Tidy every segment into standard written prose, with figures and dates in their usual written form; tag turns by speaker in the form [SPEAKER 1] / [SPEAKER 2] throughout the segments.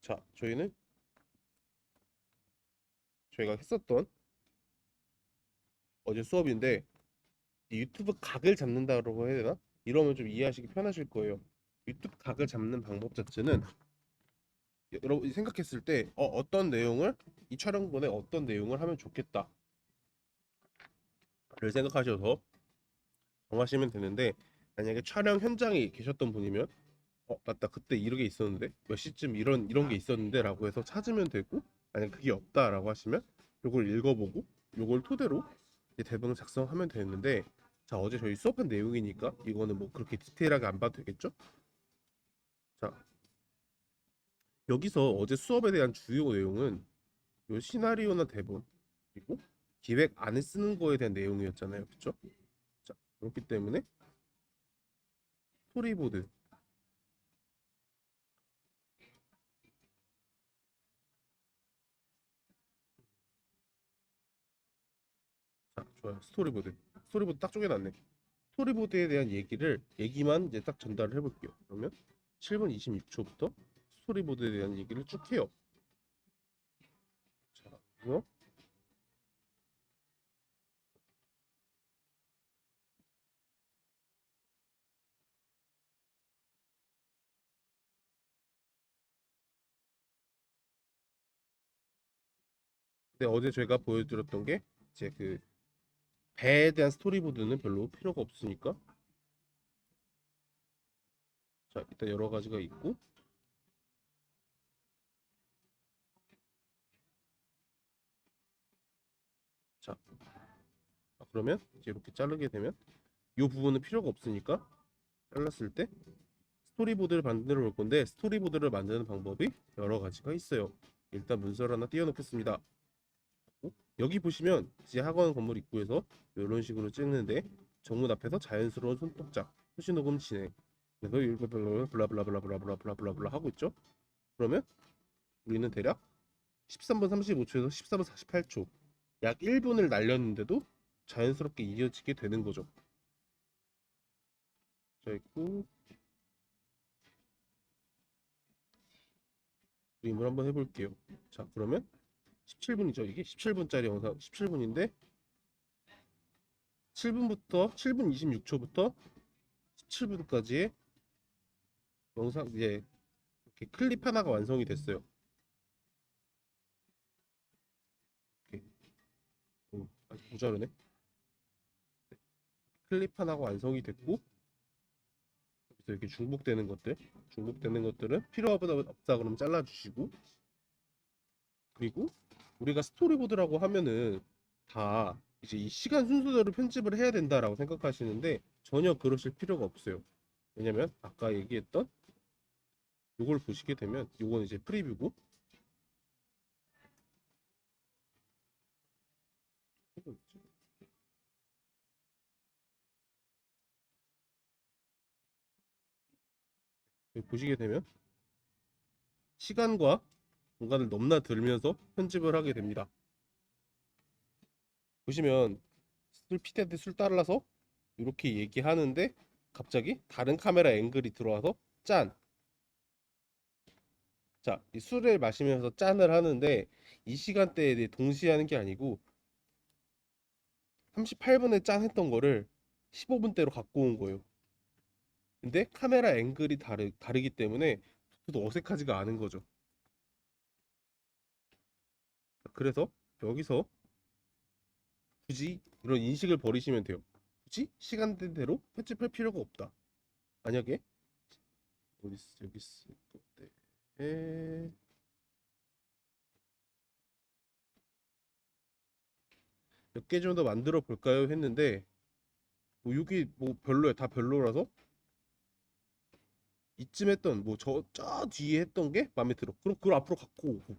[SPEAKER 1] 자, 저희는 저희가 했었던 어제 수업인데 이 유튜브 각을 잡는다고 해야 되나? 이러면 좀 이해하시기 편하실 거예요. 유튜브 각을 잡는 방법 자체는 여러분이 생각했을 때 어떤 내용을 이 촬영본에 어떤 내용을 하면 좋겠다를 생각하셔서 정하시면 되는데 만약에 촬영 현장에 계셨던 분이면 맞다 그때 이런 게 있었는데 몇 시쯤 이런 게 있었는데라고 해서 찾으면 되고 만약 그게 없다라고 하시면 요걸 읽어보고 요걸 토대로 이제 대본을 작성하면 되는데 자 어제 저희 수업한 내용이니까 이거는 뭐 그렇게 디테일하게 안 봐도 되겠죠? 자 여기서 어제 수업에 대한 주요 내용은 요 시나리오나 대본 그리고 기획 안에 쓰는 거에 대한 내용이었잖아요, 그렇죠? 자 그렇기 때문에 스토리보드 자 좋아요 스토리보드 딱 쪼개놨네. 스토리보드에 대한 얘기만 이제 딱 전달을 해볼게요. 그러면 7분 26초부터 스토리보드에 대한 얘기를 쭉 해요. 자, 그래서 근데 어제 제가 보여드렸던 게 이제 그 배에 대한 스토리보드는 별로 필요가 없으니까 자 일단 여러 가지가 있고 자 그러면 이제 이렇게 자르게 되면 이 부분은 필요가 없으니까 잘랐을 때 스토리보드를 만들어 볼 건데 스토리보드를 만드는 방법이 여러 가지가 있어요. 일단 문서를 하나 띄워놓겠습니다. 여기 보시면 이제 학원 건물 입구에서 이런 식으로 찍는데 정문 앞에서 자연스러운 손동작, 표시 녹음 진행. 그래서 이렇게 블라블라블라블라블라블라블라 하고 있죠. 그러면 우리는 대략 13분 35초에서 14분 48초, 약 1분을 날렸는데도 자연스럽게 이어지게 되는 거죠. 자 있고 그림을 한번 해볼게요. 자 그러면 17분이죠. 이게 17분짜리 영상 17분인데 7분 26초부터 17분까지의 영상 이제 이렇게 클립 하나가 완성이 됐어요. 이렇게 아직 모자르네. 클립 하나가 완성이 됐고 여기서 이렇게 중복되는 것들은 필요 없다 그러면 잘라주시고 그리고 우리가 스토리보드라고 하면은 다 이제 이 시간 순서대로 편집을 해야 된다라고 생각하시는데 전혀 그러실 필요가 없어요. 왜냐면 아까 얘기했던 요걸 보시게 되면 요건 이제 프리뷰고 여기 보시게 되면 시간과 공간을 넘나들면서 편집을 하게 됩니다. 보시면 술 피디한테 술 따라서 이렇게 얘기하는데 갑자기 다른 카메라 앵글이 들어와서 짠. 자, 이 술을 마시면서 짠을 하는데 이 시간대에 동시에 하는 게 아니고 38분에 짠 했던 거를 15분대로 갖고 온 거예요. 근데 카메라 앵글이 다르기 때문에 또 어색하지가 않은 거죠. 그래서 여기서 굳이 이런 인식을 버리시면 돼요. 굳이 시간대대로 편집할 필요가 없다. 만약에 여기 있을 건데 몇 개 정도 만들어 볼까요? 했는데 뭐 여기 뭐 별로야 다 별로라서 이쯤 했던 뭐 저 뒤에 했던 게 마음에 들어. 그럼 그걸 앞으로 갖고 오고.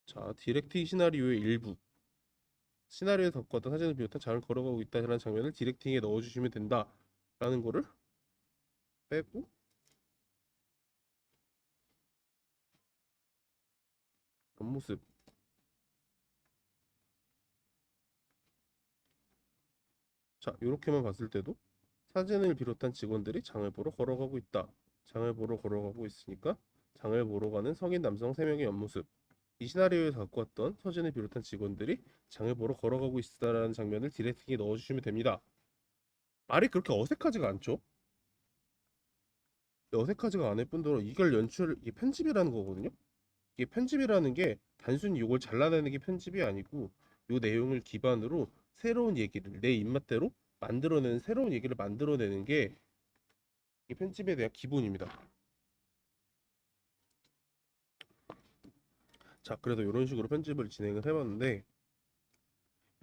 [SPEAKER 1] 자 디렉팅 시나리오의 일부 시나리오에 덮었던 사진을 비롯한 잘 걸어가고 있다라는 장면을 디렉팅에 넣어주시면 된다라는 거를 빼고 옆모습 자 이렇게만 봤을 때도 사진을 비롯한 직원들이 장을 보러 걸어가고 있다. 장을 보러 걸어가고 있으니까 장을 보러 가는 성인 남성 3명의 옆모습. 이 시나리오에서 갖고 왔던 서진을 비롯한 직원들이 장을 보러 걸어가고 있다라는 장면을 디렉팅에 넣어주시면 됩니다. 말이 그렇게 어색하지가 않죠? 어색하지가 않을 뿐더러 이걸 이게 편집이라는 거거든요. 이게 편집이라는 게 단순히 이걸 잘라내는 게 편집이 아니고 이 내용을 기반으로 새로운 얘기를 내 입맛대로 만들어내는 새로운 얘기를 만들어내는 게 이 편집에 대한 기본입니다. 자, 그래서 이런 식으로 편집을 진행을 해봤는데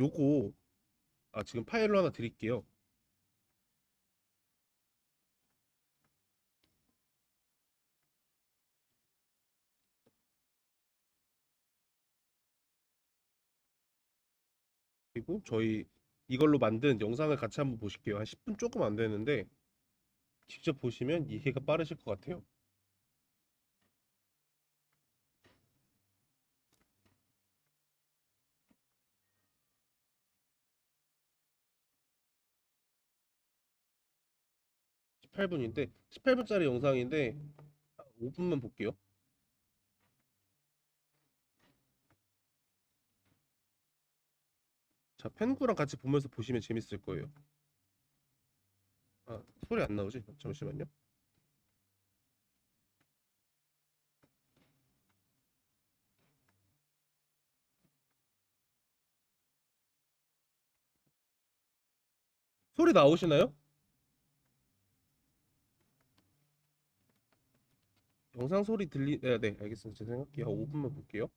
[SPEAKER 1] 요거 지금 파일로 하나 드릴게요. 그리고 저희 이걸로 만든 영상을 같이 한번 보실게요. 한 10분 조금 안 되는데 직접 보시면 이해가 빠르실 것 같아요. 18분인데 18분짜리 영상인데 5분만 볼게요. 자, 펜구랑 같이 보면서 보시면 재밌을 거예요. 소리 안 나오지? 잠시만요. 소리 나오시나요? 영상 소리 네, 알겠습니다. 제 생각해 한 5분만 볼게요.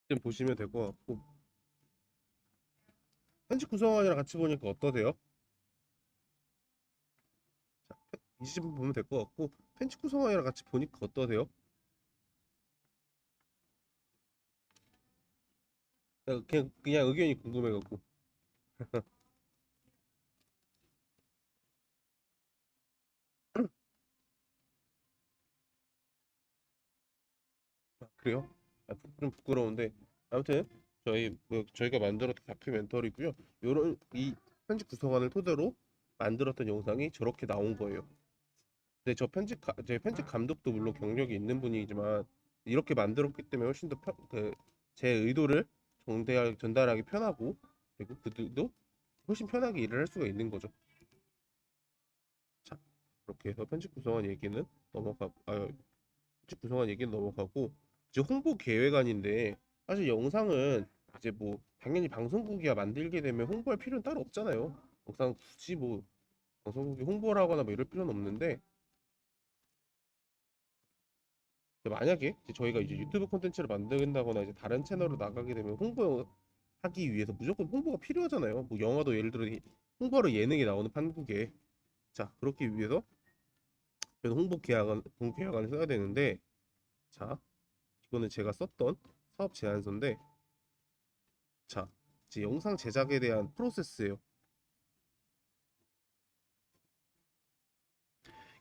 [SPEAKER 1] 좀 보시면 될 것 같고 편집 구성원이랑 같이 보니까 어떠세요? 이 시즌 보면 될 것 같고 편집 구성원이랑 같이 보니까 어떠세요? 그냥 의견이 궁금해갖고. 아, 그래요? 좀 부끄러운데 아무튼 저희가 만들었던 다큐멘터리고요. 요런 이 편집 구성안을 토대로 만들었던 영상이 저렇게 나온 거예요. 근데 제 편집 감독도 물론 경력이 있는 분이지만 이렇게 만들었기 때문에 훨씬 더 제 의도를 전달하기 편하고 그리고 그들도 훨씬 편하게 일을 할 수가 있는 거죠. 자, 그렇게 해서 편집 구성안 얘기는 넘어가고 이제 홍보 계획안인데 사실 영상은 이제 뭐 당연히 방송국이야 만들게 되면 홍보할 필요는 따로 없잖아요. 영상 굳이 뭐 방송국이 홍보를 하거나 뭐 이럴 필요는 없는데 만약에 이제 저희가 이제 유튜브 콘텐츠를 만든다거나 이제 다른 채널로 나가게 되면 홍보하기 위해서 무조건 홍보가 필요하잖아요. 뭐 영화도 예를 들어 홍보로 예능에 나오는 판국에 자 그렇기 위해서 저는 홍보 계약안을 써야 되는데 자 이거는 제가 썼던 사업 제안서인데 자, 이제 영상 제작에 대한 프로세스예요.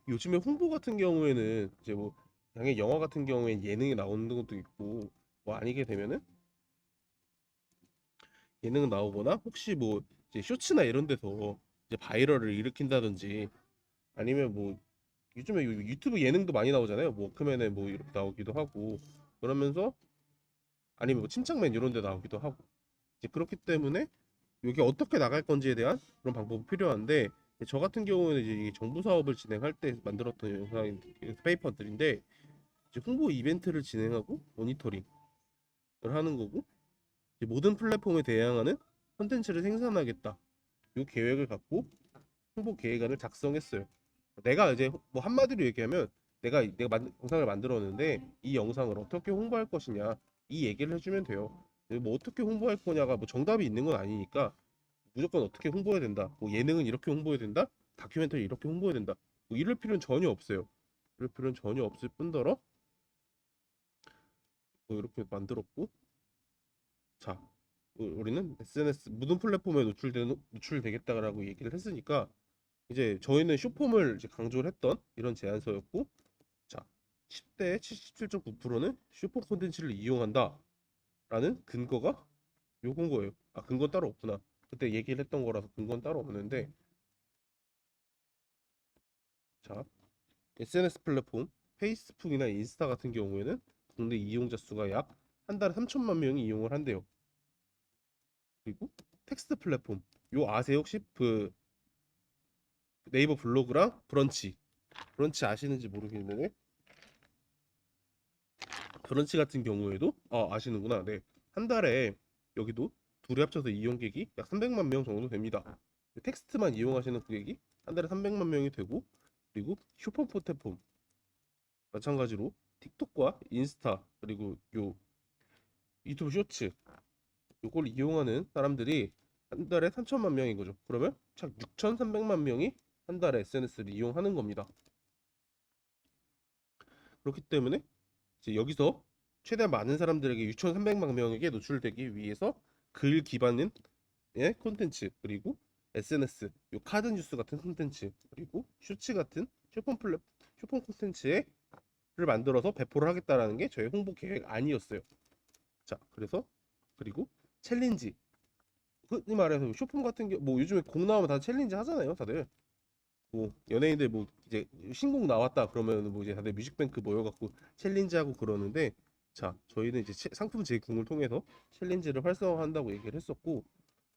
[SPEAKER 1] 요즘에 홍보 같은 경우에는 이제 뭐 당연히 영화 같은 경우엔 예능에 나오는 것도 있고 뭐 아니게 되면은 예능 나오거나 혹시 뭐 이제 쇼츠나 이런 데서 이제 바이럴을 일으킨다든지 아니면 뭐 요즘에 유튜브 예능도 많이 나오잖아요. 뭐 워크맨에 뭐 이렇게 나오기도 하고 그러면서 아니면 뭐 침착맨 이런 데 나오기도 하고 이제 그렇기 때문에 이게 어떻게 나갈 건지에 대한 그런 방법이 필요한데 저 같은 경우는 이제 이 정부 사업을 진행할 때 만들었던 영상 페이퍼들인데 이제 홍보 이벤트를 진행하고 모니터링을 하는 거고 이제 모든 플랫폼에 대항하는 컨텐츠를 생산하겠다. 이 계획을 갖고 홍보 계획안을 작성했어요. 내가 이제 뭐 한마디로 얘기하면 영상을 만들었는데 이 영상을 어떻게 홍보할 것이냐 이 얘기를 해주면 돼요. 뭐 어떻게 홍보할 거냐가 뭐 정답이 있는 건 아니니까 무조건 어떻게 홍보해야 된다. 뭐 예능은 이렇게 홍보해야 된다. 다큐멘터리 이렇게 홍보해야 된다. 뭐 이럴 필요는 전혀 없어요. 이럴 필요는 전혀 없을 뿐더러 뭐 이렇게 만들었고 자 우리는 SNS 모든 플랫폼에 노출되겠다라고 얘기를 했으니까 이제 저희는 쇼폼을 이제 강조를 했던 이런 제안서였고 자 10대 77.9%는 쇼폼 콘텐츠를 이용한다라는 근거가 요건 거예요. 아 근거 따로 없구나. 그때 얘기를 했던 거라서 근거는 따로 없는데 자 SNS 플랫폼 페이스북이나 인스타 같은 경우에는 국내 이용자 수가 약 한 달에 3천만 명이 이용을 한대요. 그리고 텍스트 플랫폼 요 아세요 혹시 그 네이버 블로그랑 브런치 아시는지 모르겠는데 브런치 같은 경우에도 아시는구나. 네. 한 달에 여기도 둘이 합쳐서 이용객이 약 300만 명 정도 됩니다. 텍스트만 이용하시는 고객이 한 달에 300만 명이 되고 그리고 슈퍼 포테폼 마찬가지로 틱톡과 인스타 그리고 요 유튜브 쇼츠 요걸 이용하는 사람들이 한 달에 3천만 명인 거죠. 그러면 약 6,300만 명이 한 달에 SNS를 이용하는 겁니다. 그렇기 때문에 이제 여기서 최대한 많은 사람들에게 6,300만 명에게 노출되기 위해서 글 기반의 콘텐츠 그리고 SNS, 요 카드 뉴스 같은 콘텐츠 그리고 쇼츠 같은 쇼폼 콘텐츠를 만들어서 배포를 하겠다라는 게 저희 홍보 계획 아니었어요. 자, 그래서 그리고 챌린지 흔히 말해서 쇼폼 같은 게 뭐 요즘에 곡 나오면 다 챌린지 하잖아요, 다들. 뭐 연예인들 뭐 이제 신곡 나왔다 그러면 뭐 이제 다들 뮤직뱅크 모여갖고 챌린지하고 그러는데 자 저희는 이제 상품 제공을 통해서 챌린지를 활성화한다고 얘기를 했었고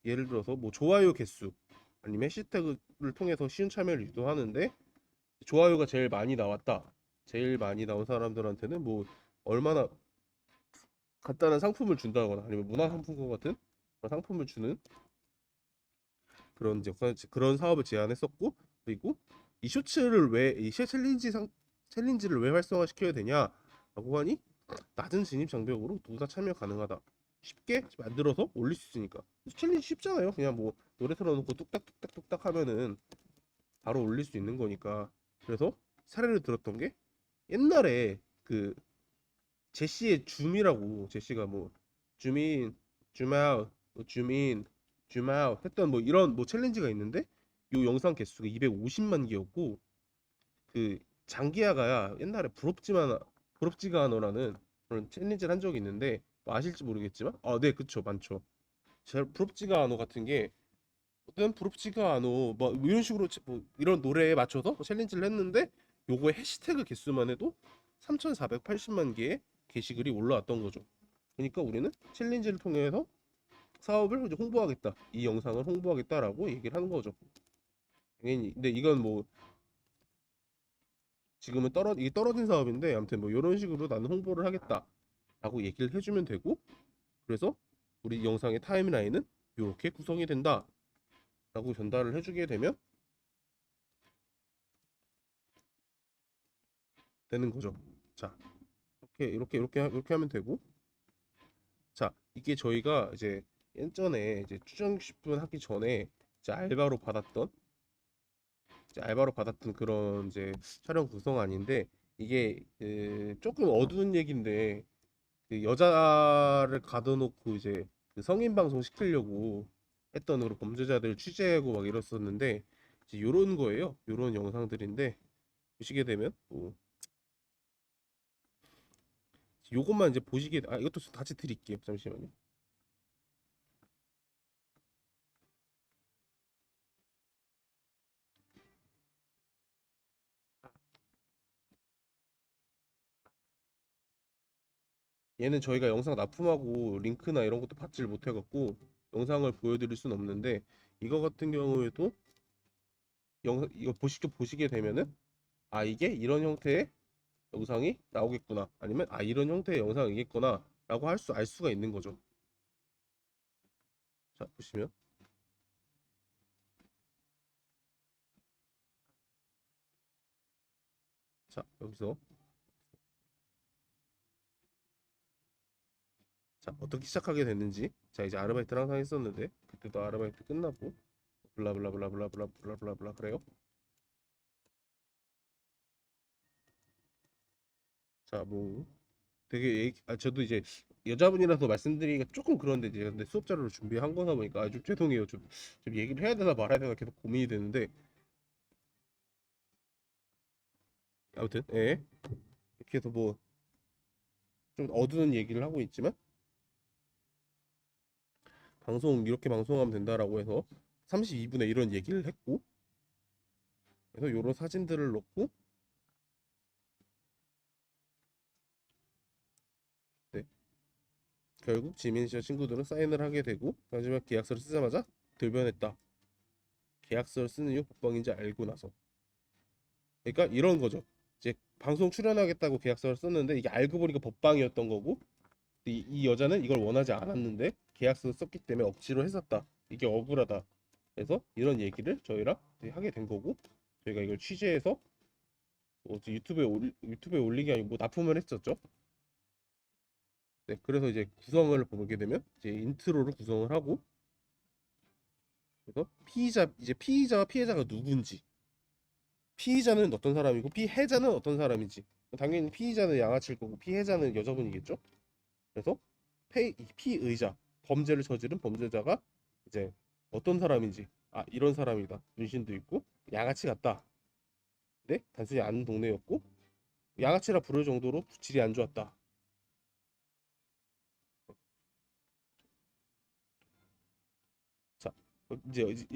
[SPEAKER 1] 예를 들어서 뭐 좋아요 개수 아니면 해시태그를 통해서 쉬운 참여를 유도하는데 좋아요가 제일 많이 나왔다 제일 많이 나온 사람들한테는 뭐 얼마나 간단한 상품을 준다거나 아니면 문화상품권 같은 그런 상품을 주는 그런 사업을 제안했었고 그리고 이 쇼츠를 왜이 챌린지를 왜 활성화시켜야 되냐라고 하니 낮은 진입 장벽으로 누구나 참여 가능하다. 쉽게 만들어서 올릴 수 있으니까. 챌린지 쉽잖아요. 그냥 뭐 노래 틀어놓고 뚝딱뚝딱뚝딱 하면은 바로 올릴 수 있는 거니까. 그래서 사례를 들었던 게 옛날에 그 제시의 줌이라고, 제시가 뭐 줌인, 줌아웃, 줌인, 줌아웃 했던 뭐 이런 뭐 챌린지가 있는데 요 영상 개수가 250만 개였고, 그 장기하가야 옛날에 부럽지가 않아라는 그런 챌린지를 한 적이 있는데 뭐 아실지 모르겠지만, 네, 그쵸, 많죠. 잘 부럽지가 않아 같은 게, 어떤 부럽지가 않아 뭐 이런 식으로 뭐 이런 노래에 맞춰서 뭐 챌린지를 했는데 요거의 해시태그 개수만 해도 3,480만 개의 게시글이 올라왔던 거죠. 그러니까 우리는 챌린지를 통해서 사업을 이제 홍보하겠다, 이 영상을 홍보하겠다라고 얘기를 하는 거죠. 당연히. 근데 이건 뭐 지금은 이게 떨어진 사업인데, 아무튼 뭐 이런 식으로 나는 홍보를 하겠다라고 얘기를 해주면 되고, 그래서 우리 영상의 타임라인은 이렇게 구성이 된다라고 전달을 해주게 되면 되는 거죠. 자, 이렇게 하면 되고, 자, 이게 저희가 이제 예전에 이제 추정 60분 하기 전에 이제 알바로 받았던 그런 이제 촬영 구성안인데, 이게 조금 어두운 얘기인데, 그 여자를 가둬놓고 이제 그 성인 방송 시키려고 했던 그런 범죄자들 취재하고 막 이랬었는데, 이제 요런 거예요. 요런 영상들인데, 보시게 되면 뭐 요것만 이제 이것도 같이 드릴게요. 잠시만요. 얘는 저희가 영상 납품하고 링크나 이런 것도 받지를 못해갖고 영상을 보여드릴 순 없는데, 이거 같은 경우에도 이거 보시게 되면은, 이게 이런 형태의 영상이 나오겠구나, 아니면 이런 형태의 영상이겠구나 라고 알 수가 있는 거죠. 자, 보시면, 자, 여기서, 자, 어떻게 시작하게 됐는지. 자, 이제 아르바이트를 항상 했었는데 그때도 아르바이트 끝나고 블라블라블라블라블라블라블라 그래요. 자, 뭐 되게 저도 이제 여자분이라서 말씀드리기가 조금 그런데, 이제 근데 수업 자료를 준비한 거다 보니까 좀 죄송해요. 좀 얘기를 해야 되나 말아야 되나 계속 고민이 되는데, 아무튼 예, 이렇게 해서 뭐 좀 어두운 얘기를 하고 있지만, 이렇게 방송하면 된다라고 해서 32분에 이런 얘기를 했고, 그래서 요런 사진들을 넣고, 네, 결국 지민 씨와 친구들은 사인을 하게 되고, 마지막 계약서를 쓰자마자 돌변했다. 계약서를 쓰는 이유 법방인지 알고 나서. 그러니까 이런 거죠. 이제 방송 출연하겠다고 계약서를 썼는데 이게 알고 보니까 법방이었던 거고, 이 여자는 이걸 원하지 않았는데 계약서를 썼기 때문에 억지로 했었다. 이게 억울하다. 그래서 이런 얘기를 저희랑 이제 하게 된 거고, 저희가 이걸 취재해서 이제 유튜브에 올리기 아니고 뭐 납품을 했었죠. 네, 그래서 이제 구성을 보게 되면 이제 인트로를 구성을 하고, 그래서 피의자와 피해자가 누군지, 피의자는 어떤 사람이고 피해자는 어떤 사람인지. 당연히 피의자는 양아치일 거고 피해자는 여자분이겠죠. 그래서 이 피의자, 범죄를 저지른 범죄자가 이제 어떤 사람인지, 이런 사람이다, 문신도 있고 양아치 같다, 근데 단순히 아는 동네였고 양아치라 부를 정도로 질이 안 좋았다. 자,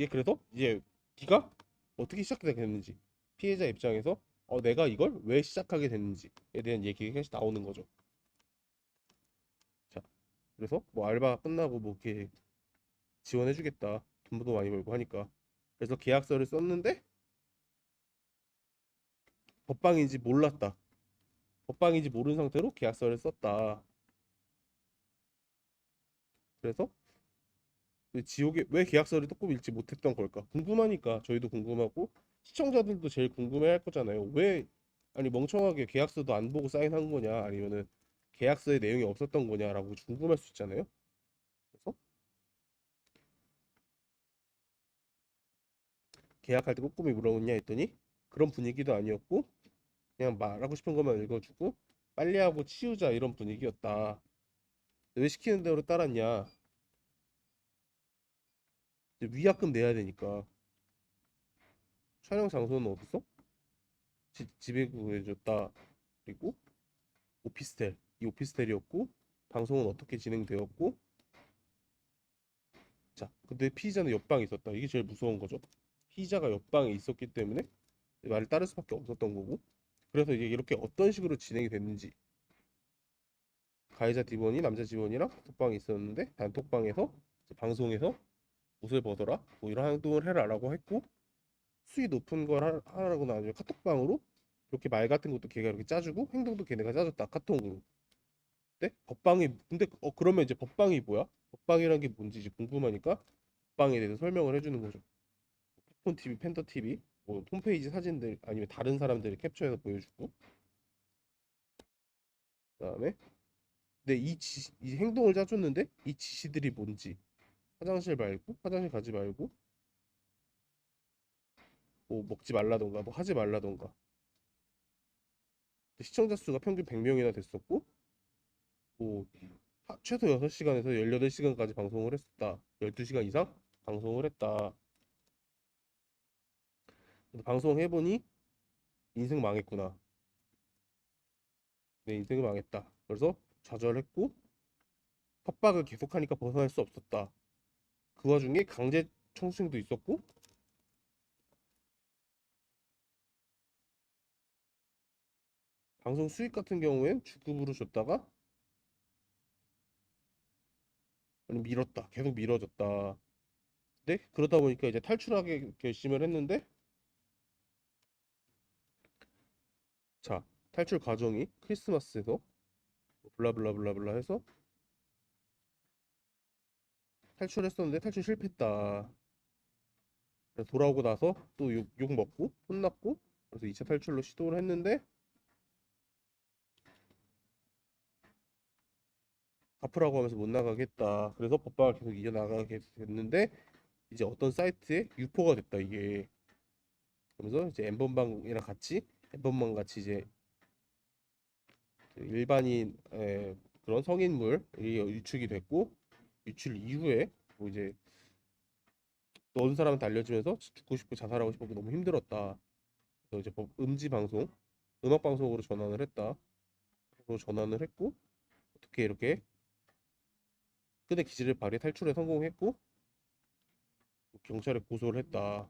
[SPEAKER 1] 그래서 이제 네가 어떻게 시작하게 됐는지, 피해자 입장에서 내가 이걸 왜 시작하게 됐는지에 대한 얘기가 계속 나오는 거죠. 자, 그래서 뭐 알바 끝나고 뭐 이렇게 지원해주겠다, 돈도 많이 벌고 하니까. 그래서 계약서를 썼는데 법방인지 몰랐다. 법방인지 모르는 상태로 계약서를 썼다. 그래서 지옥에 왜 계약서를 조금 읽지 못했던 걸까 궁금하니까, 저희도 궁금하고 시청자들도 제일 궁금해할 거잖아요. 왜, 아니 멍청하게 계약서도 안 보고 사인한 거냐, 아니면은 계약서에 내용이 없었던 거냐라고 궁금할 수 있잖아요. 계약할 때 꼼꼼히 물어보냐 했더니 그런 분위기도 아니었고 그냥 말하고 싶은 것만 읽어주고 빨리 하고 치우자 이런 분위기였다. 왜 시키는 대로 따랐냐? 이제 위약금 내야 되니까. 촬영 장소는 어디서? 집에 구해줬다. 그리고 오피스텔. 이 오피스텔이었고 방송은 어떻게 진행되었고 자, 근데 피의자는 옆방에 있었다. 이게 제일 무서운 거죠. 피의자가 옆방에 있었기 때문에 말을 따를 수밖에 없었던 거고. 그래서 이게 이렇게 어떤 식으로 진행이 됐는지 가해자 직원이 남자 직원이랑 단톡방에 있었는데 단톡방에서 방송에서 옷을 벗어라 뭐 이런 행동을 해라라고 했고 수위 높은 걸 하라고 나중에 카톡방으로 이렇게 말 같은 것도 걔가 이렇게 짜주고 행동도 걔네가 짜줬다 카톡으로. 근데 그러면 이제 법방이 뭐야? 법방이란 게 뭔지 이제 궁금하니까 법방에 대해서 설명을 해주는 거죠. 폰 TV, 팬더 TV, 뭐 홈페이지 사진들 아니면 다른 사람들이 캡처해서 보여주고 그다음에 근데 이 행동을 짜줬는데 이 지시들이 뭔지 화장실 가지 말고 뭐 먹지 말라던가 뭐 하지 말라던가 시청자 수가 평균 100명이나 됐었고 뭐 최소 6시간에서 18시간까지 방송을 했었다. 12시간 이상 방송을 했다. 방송해보니 인생 망했구나. 내 인생이 망했다. 그래서 좌절했고 협박을 계속하니까 벗어날 수 없었다. 그 와중에 강제 청승도 있었고 방송 수익 같은 경우엔 주급으로 줬다가 밀었다. 계속 미뤄졌다. 네? 그러다 보니까 이제 탈출하게 결심을 했는데 자 탈출 과정이 크리스마스에서 블라블라블라블라 해서 탈출했었는데 탈출 실패했다. 그래서 돌아오고 나서 또 욕 먹고 혼났고 그래서 2차 탈출로 시도를 했는데 갚으라고 하면서 못 나가겠다. 그래서 법방을 계속 이어나가게 됐는데 이제 어떤 사이트에 유포가 됐다 이게. 그러면서 이제 엠번방이랑 같이 엠번방 같이 이제 그 일반인 그런 성인물이 유축이 됐고 유출 이후에 뭐 이제 또 어느 사람한테 알려주면서 죽고 싶고 자살하고 싶고 너무 힘들었다. 그래서 이제 음지 방송, 음악 방송으로 전환을 했다. 그리고 전환을 했고 어떻게 이렇게 끈의 기지를 발휘 탈출에 성공했고 경찰에 고소를 했다.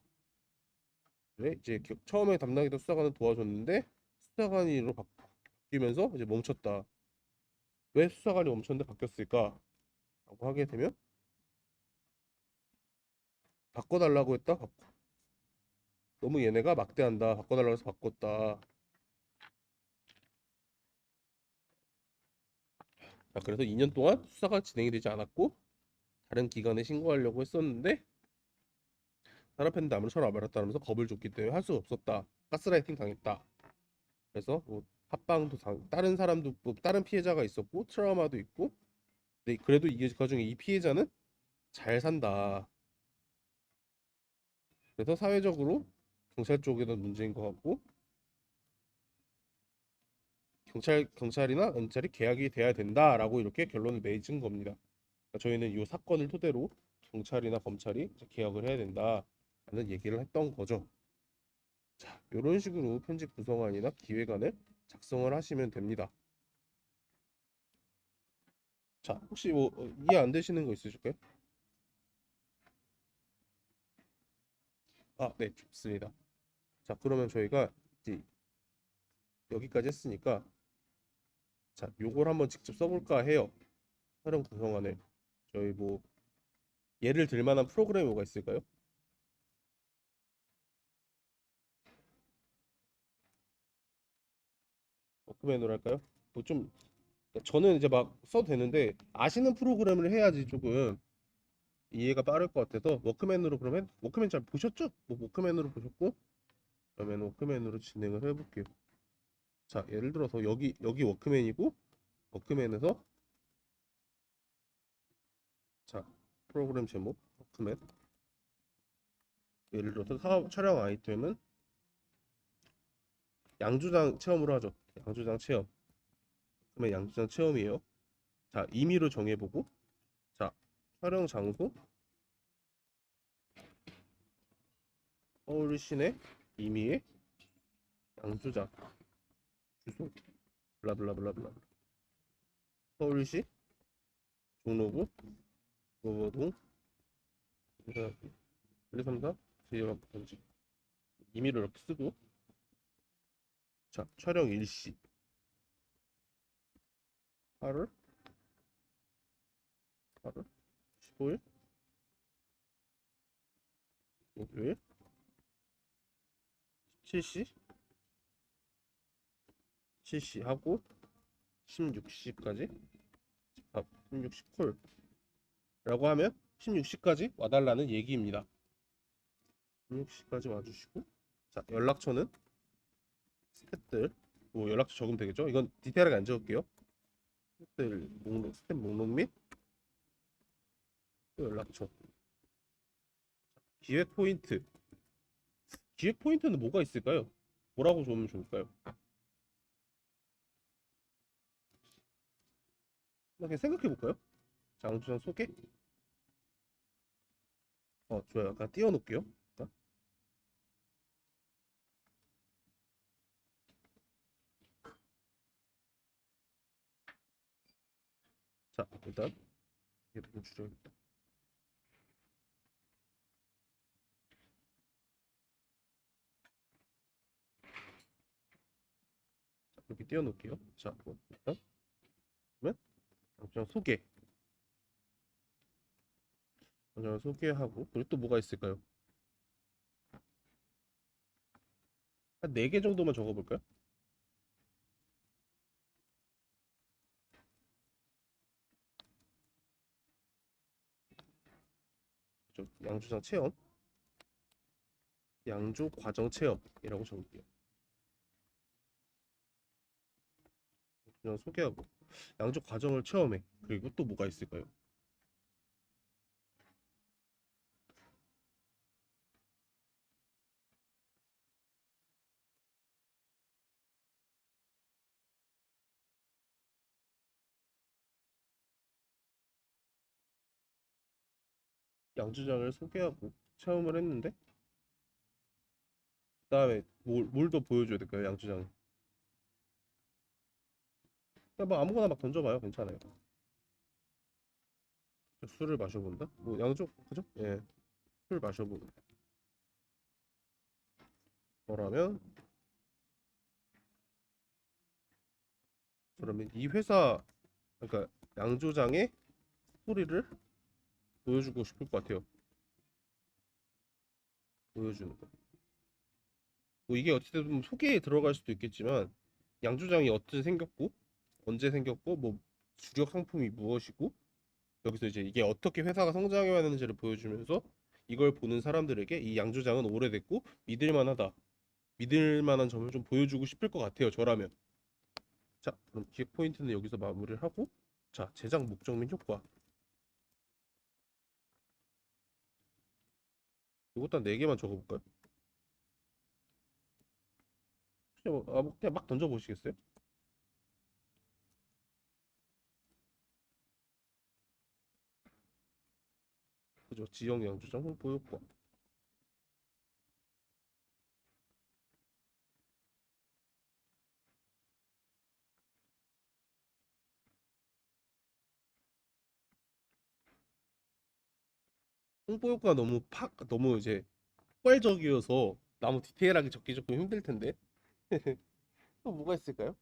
[SPEAKER 1] 그래 이제 처음에 담당했던 수사관은 도와줬는데 수사관으로 바뀌면서 이제 멈췄다. 왜 수사관이 멈췄는데 바뀌었을까? 라고 하게 되면 바꿔달라고 했다. 너무 얘네가 막대한다. 바꿔달라고 해서 바꿨다. 그래서 2년 동안 수사가 진행이 되지 않았고 다른 기관에 신고하려고 했었는데 다른 팬들 아무런 안 받았다면서 겁을 줬기 때문에 할 수 없었다. 가스라이팅 당했다. 그래서 뭐 합방도 다른 사람도 뭐 다른 피해자가 있었고 트라우마도 있고 근데 그래도 이게 그중에 이 피해자는 잘 산다. 그래서 사회적으로 경찰 쪽에도 문제인 것 같고 경찰이나 경찰이 계약이 돼야 된다라고 이렇게 결론을 내진 겁니다. 그러니까 저희는 이 사건을 토대로 경찰이나 검찰이 이제 개혁을 해야 된다라는 얘기를 했던 거죠. 자, 이런 식으로 편집 구성안이나 기획안을 작성을 하시면 됩니다. 자, 혹시 뭐 이해 안 되시는 거 있으실까요? 아, 네, 좋습니다. 자, 그러면 저희가 이제 여기까지 했으니까 자, 요걸 한번 직접 써볼까 해요. 촬영 구성안을 저희 뭐 예를 들 만한 프로그램이 뭐가 있을까요? 워크맨으로 할까요? 뭐좀 저는 이제 막 써도 되는데 아시는 프로그램을 해야지 조금 이해가 빠를 것 같아서 워크맨으로 그러면 워크맨 잘 보셨죠? 뭐 워크맨으로 보셨고 그러면 워크맨으로 진행을 해볼게요. 자 예를 들어서 여기 워크맨이고 워크맨에서 자 프로그램 제목 워크맨 예를 들어서 촬영 아이템은 양조장 체험으로 하죠. 양조장 체험. 그러면 양조장 체험이에요. 자, 임의로 정해보고, 자, 촬영 장소 서울 시내 임의의 양조장 주소 블라블라블라블라 서울시 종로구 노원동 1, 2, 3, 4 지역번지 임의를 이렇게 쓰고, 자, 촬영 일시 8월 15일 목요일 17시 7시 하고 16시까지 16시 콜 라고 하면 16시까지 와달라는 얘기입니다. 16시까지 와주시고, 자, 연락처는 스태프들 뭐 연락처 적으면 되겠죠. 이건 디테일하게 안 적을게요. 스태프들 목록, 스태프 목록 및 또 연락처. 기획 포인트. 기획 포인트는 뭐가 있을까요? 뭐라고 적으면 좋을까요? 그냥 생각해 볼까요? 장주장 소개? 좋아요. 약간 띄워놓을게요. 자, 일단 이게 좀 줄여야겠다. 자, 이렇게 띄워놓을게요. 자, 일단 그러면 장주장 소개. 장주장 소개하고, 그리고 또 뭐가 있을까요? 한 4개 정도만 적어볼까요? 양조장 체험, 양조 과정 체험이라고 적을게요. 그냥 소개하고 양조 과정을 체험해. 그리고 또 뭐가 있을까요? 양조장을 소개하고 체험을 했는데, 그다음에 뭘 더 보여줘야 될까요? 양조장. 그냥 뭐 아무거나 막 던져봐요. 괜찮아요. 술을 마셔본다? 뭐 양조 그죠? 예, 술 마셔보는 거라면, 그러면 이 회사, 그러니까 양조장의 스토리를 보여주고 싶을 것 같아요. 보여주는 거. 뭐 이게 어찌됐든 소개에 들어갈 수도 있겠지만, 양조장이 어떻게 생겼고 언제 생겼고 뭐 주력 상품이 무엇이고, 여기서 이제 이게 어떻게 회사가 성장해 왔는지를 보여주면서 이걸 보는 사람들에게 이 양조장은 오래됐고 믿을 만하다, 믿을 만한 점을 좀 보여주고 싶을 것 같아요, 저라면. 자, 그럼 기획 포인트는 여기서 마무리를 하고, 자, 제작 목적 및 효과. 이것도 한 4개만 적어볼까요? 그냥 막 던져보시겠어요? 그죠? 지역 양조장 홍보 효과. 홍보 효과가 너무 이제 폭발적이어서 너무 디테일하게 적기 조금 힘들 텐데. 또 뭐가 있을까요?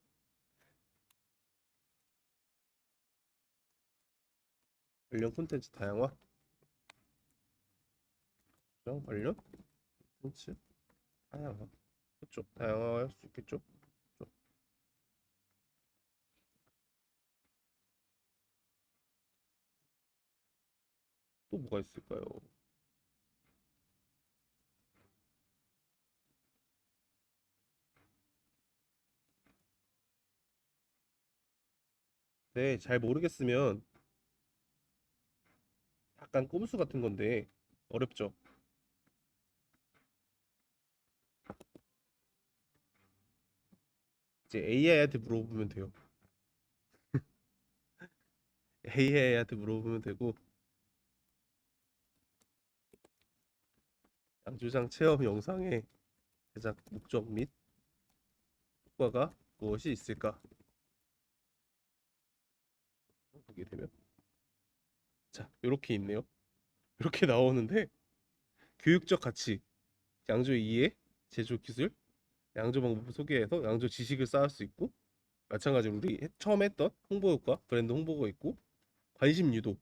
[SPEAKER 1] 관련 콘텐츠 다양화, 관련 콘텐츠 다양화. 그렇죠. 다양화할 수 있겠죠. 그렇죠. 또 뭐가 있을까요? 네, 잘 모르겠으면 약간 꼼수 같은 건데 어렵죠. 이제 AI한테 물어보면 돼요. AI한테 물어보면 되고 양조장 체험 영상의 제작 목적 및 효과가 무엇이 있을까? 보게 되면 자 이렇게 있네요. 이렇게 나오는데 교육적 가치, 양조 이해, 제조 기술, 양조 방법을 소개해서 양조 지식을 쌓을 수 있고 마찬가지로 우리 처음 했던 홍보 효과, 브랜드 홍보가 있고 관심 유도,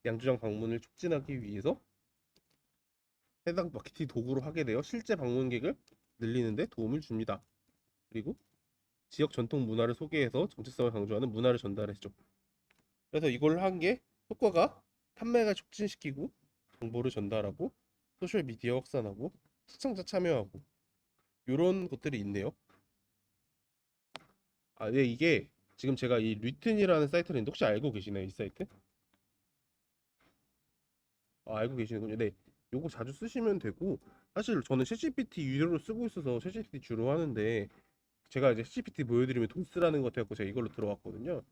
[SPEAKER 1] 양조장 방문을 촉진하기 위해서 해당 마케팅 도구로 하게 되어 실제 방문객을 늘리는 데 도움을 줍니다. 그리고 지역 전통 문화를 소개해서 정체성을 강조하는 문화를 전달했죠. 그래서 이걸 한 게 효과가 판매가 촉진시키고 정보를 전달하고 소셜 미디어 확산하고 시청자 참여하고 이런 것들이 있네요. 아, 네, 이게 지금 제가 이 류튼이라는 사이트를 있는데 혹시 알고 계시나요? 이 사이트? 아, 알고 계시는군요. 네, 요거 자주 쓰시면 되고 사실 저는 챗GPT 유료로 쓰고 있어서 챗GPT 주로 하는데 제가 이제 챗GPT 보여드리면 돈 쓰라는 것 같아서 제가 이걸로 들어왔거든요.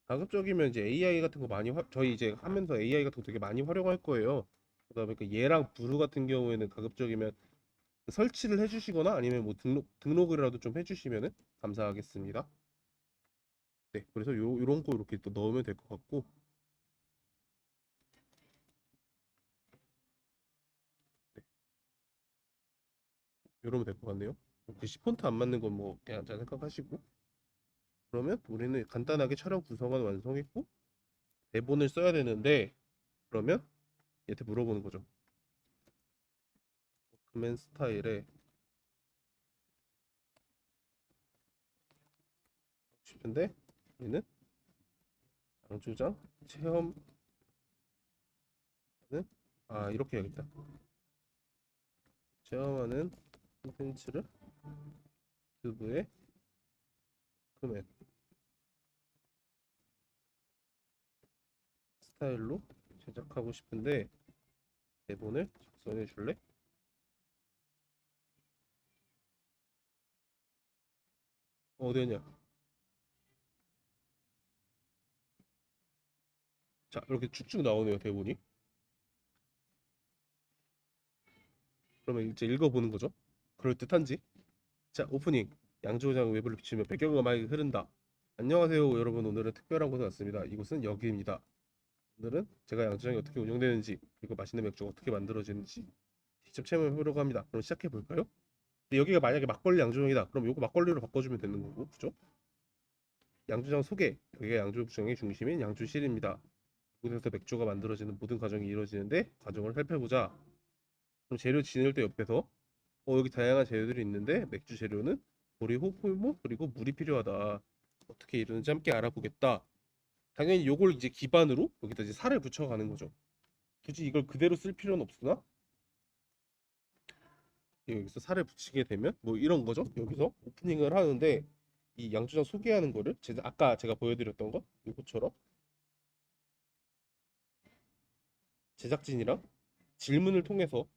[SPEAKER 1] 가급적이면 이제 AI 같은 거 많이 저희 이제 하면서 AI 같은 거 되게 많이 활용할 거예요. 그다음에 그 얘랑 부루 같은 경우에는 가급적이면 설치를 해주시거나 아니면 뭐 등록이라도 좀 해주시면은 감사하겠습니다. 네, 그래서 요런 거 이렇게 또 넣으면 될 것 같고, 네, 이러면 될 것 같네요. 글씨 폰트 안 맞는 건 뭐 그냥 잘 생각하시고, 그러면 우리는 간단하게 촬영 구성안 완성했고 대본을 써야 되는데 그러면 얘한테 물어보는 거죠. 그맨 스타일에 싶은데 우리는 양조장 체험하는 이렇게 해야겠다. 체험하는 콘텐츠를 유튜브에 그맨 스타일로 제작하고 싶은데 대본을 작성해 줄래? 어디냐? 자, 이렇게 쭉쭉 나오네요, 대본이. 그러면 이제 읽어보는 거죠. 그럴듯한지. 자, 오프닝. 양조장 외부를 비추며 배경음악이 흐른다. 안녕하세요, 여러분. 오늘은 특별한 곳에 왔습니다. 이곳은 여기입니다. 오늘은 제가 양조장이 어떻게 운영되는지, 그리고 맛있는 맥주가 어떻게 만들어지는지 직접 체험해 보려고 합니다. 그럼 시작해 볼까요? 근데 여기가 만약에 막걸리 양조장이다. 그럼 요거 막걸리로 바꿔주면 되는 거고, 그죠? 양조장 소개. 여기가 양조장의 중심인 양주실입니다. 이곳에서 맥주가 만들어지는 모든 과정이 이루어지는데 과정을 살펴보자. 그럼 재료 지낼 때 옆에서 여기 다양한 재료들이 있는데 맥주 재료는 보리, 호불무 그리고 물이 필요하다. 어떻게 이루는지 함께 알아보겠다. 당연히 요걸 이제 기반으로 여기다 이제 살을 붙여가는 거죠. 굳이 이걸 그대로 쓸 필요는 없으나 여기서 살을 붙이게 되면 뭐 이런 거죠. 여기서 오프닝을 하는데 이 양조장 소개하는 거를 아까 제가 보여드렸던 거 이것처럼 제작진이랑 질문을 통해서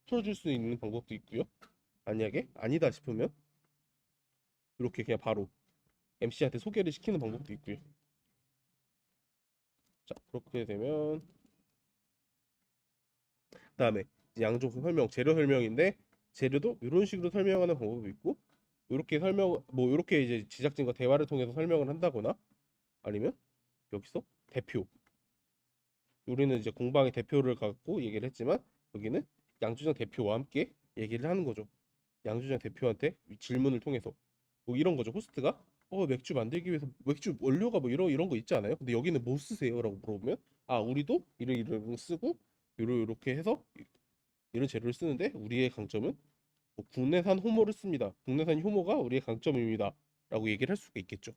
[SPEAKER 1] 풀어줄 수 있는 방법도 있고요. 만약에 아니다 싶으면 이렇게 그냥 바로 MC한테 소개를 시키는 방법도 있고요. 자, 그렇게 되면 그다음에 양조 설명, 재료 설명인데 재료도 이런 식으로 설명하는 방법도 있고 이렇게 설명 뭐 이렇게 이제 제작진과 대화를 통해서 설명을 한다거나 아니면 여기서 대표 우리는 이제 공방의 대표를 갖고 얘기를 했지만 여기는 양조장 대표와 함께 얘기를 하는 거죠. 양조장 대표한테 질문을 통해서 뭐 이런 거죠. 호스트가 맥주 만들기 위해서 맥주 원료가 뭐 이런 거 있지 않아요? 근데 여기는 뭐 쓰세요?라고 물어보면 우리도 이런 거 쓰고 요렇게 해서 이런 재료를 쓰는데 우리의 강점은 뭐 국내산 호모를 씁니다. 국내산 효모가 우리의 강점입니다. 라고 얘기를 할 수가 있겠죠.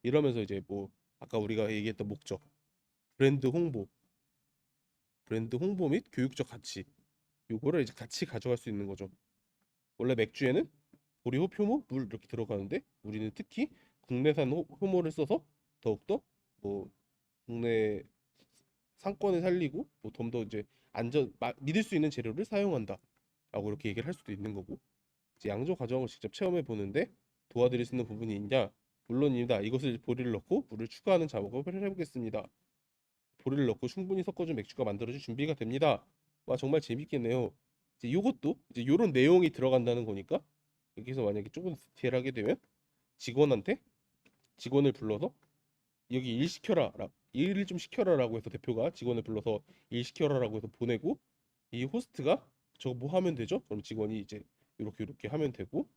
[SPEAKER 1] 이러면서 이제 뭐 아까 우리가 얘기했던 목적 브랜드 홍보 브랜드 홍보 및 교육적 가치 요거를 이제 같이 가져갈 수 있는 거죠. 원래 맥주에는 보리호, 효모, 물 이렇게 들어가는데 우리는 특히 국내산 효모를 써서 더욱더 뭐 국내 상권을 살리고 뭐 좀 더 이제 믿을 수 있는 재료를 사용한다 라고 이렇게 얘기를 할 수도 있는 거고 이제 양조 과정을 직접 체험해 보는데 도와드릴 수 있는 부분이 있냐? 물론입니다. 이것을 보리를 넣고 물을 추가하는 작업을 해보겠습니다. 보리를 넣고 충분히 섞어준 맥주가 만들어질 준비가 됩니다. 와, 정말 재밌겠네요. 이제 요것도 이제 요런 내용이 들어간다는 거니까 여기서 만약에 조금 디테일하게 되면 직원한테 직원을 불러서 여기 일 시켜라, 일을 좀 시켜라라고 해서 대표가 직원을 불러서 일 시켜라라고 해서 보내고 이 호스트가 저거 뭐 하면 되죠? 그럼 직원이 이제 이렇게 하면 되고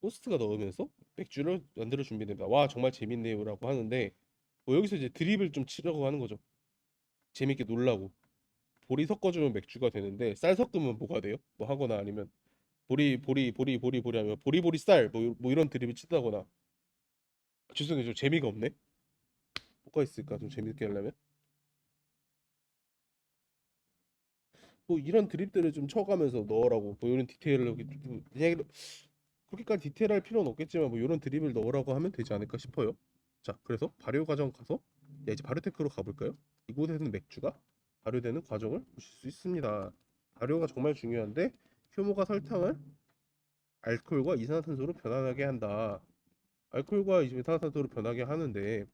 [SPEAKER 1] 호스트가 넣으면서 맥주를 만들어 준비됩니다. 와, 정말 재밌네요라고 하는데 뭐 여기서 이제 드립을 좀 치려고 하는 거죠. 재밌게 놀라고. 보리 섞어주면 맥주가 되는데 쌀 섞으면 뭐가 돼요? 뭐 하거나 아니면 보리 하면 보리보리 쌀뭐 이런 드립을 치다거나. 죄송해요, 좀 재미가 없네. 뭐가 있을까 좀 재밌게 하려면 뭐 이런 드립들을 좀 쳐가면서 넣으라고 뭐 이런 디테일을 그냥 그렇게까지 디테일할 필요는 없겠지만 뭐 이런 드립을 넣으라고 하면 되지 않을까 싶어요. 자, 그래서 발효 과정 가서 이제 발효테크로 가볼까요? 이곳에서는 맥주가 발효되는 과정을 보실 수 있습니다. 발효가 정말 중요한데 효모가 설탕을 알코올과 이산화탄소로 변환하게 한다. 알코올과 이산화탄소로 변하게 하는데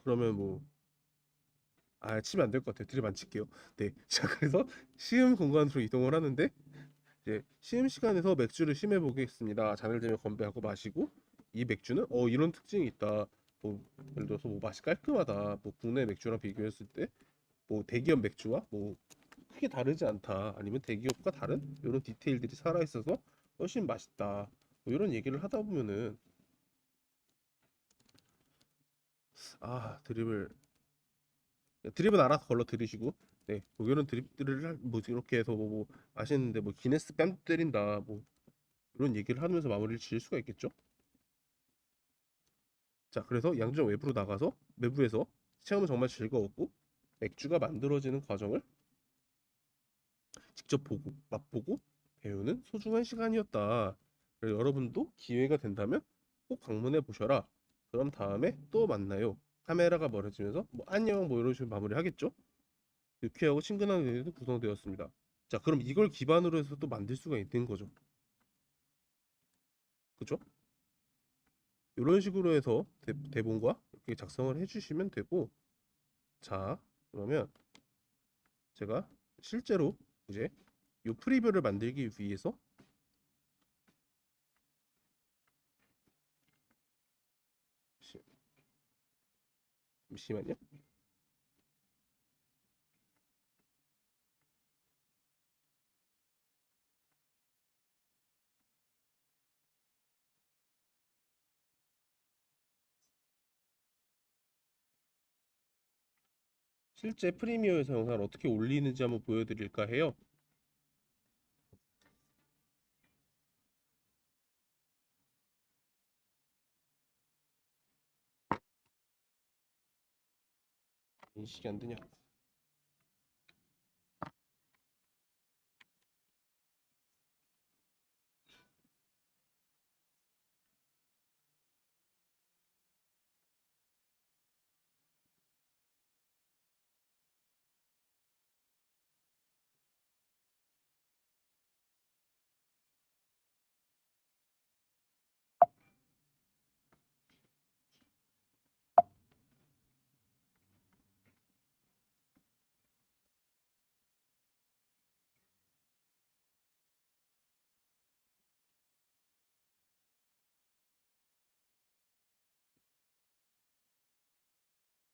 [SPEAKER 1] 그러면 뭐 치면 안 될 것 같아요. 드립 안 칠게요. 네. 자, 그래서 시음 공간으로 이동을 하는데 이제 시음 시간에서 맥주를 심해 보겠습니다. 잔을 들며 건배하고 마시고 이 맥주는 이런 특징이 있다. 뭐 예를 들어서 뭐 맛이 깔끔하다. 뭐 국내 맥주랑 비교했을 때 뭐 대기업 맥주와 뭐 크게 다르지 않다. 아니면 대기업과 다른 이런 디테일들이 살아 있어서 훨씬 맛있다. 뭐 이런 얘기를 하다 보면은 드립을 드립은 알아서 걸러 들이시고 네, 뭐 이런 드립들을 뭐 이렇게 해서 뭐 맛있는데 뭐 기네스 뺨 때린다 뭐 이런 얘기를 하면서 마무리를 지을 수가 있겠죠. 자, 그래서 양조장 외부로 나가서 외부에서 체험은 정말 즐거웠고 맥주가 만들어지는 과정을 직접 보고 맛보고 배우는 소중한 시간이었다. 그래서 여러분도 기회가 된다면 꼭 방문해 보셔라. 그럼 다음에 또 만나요. 카메라가 멀어지면서 뭐 안녕 뭐 이런 식으로 마무리하겠죠. 유쾌하고 친근한 의미도 구성되었습니다. 자, 그럼 이걸 기반으로 해서 또 만들 수가 있는 거죠. 그죠? 이런 식으로 해서 대본과 이렇게 작성을 해주시면 되고, 자, 그러면 제가 실제로 이제 이 프리뷰를 만들기 위해서 잠시만요. 실제 프리미어에서 영상을 어떻게 올리는지 한번 보여드릴까 해요. 인식이 안 되냐?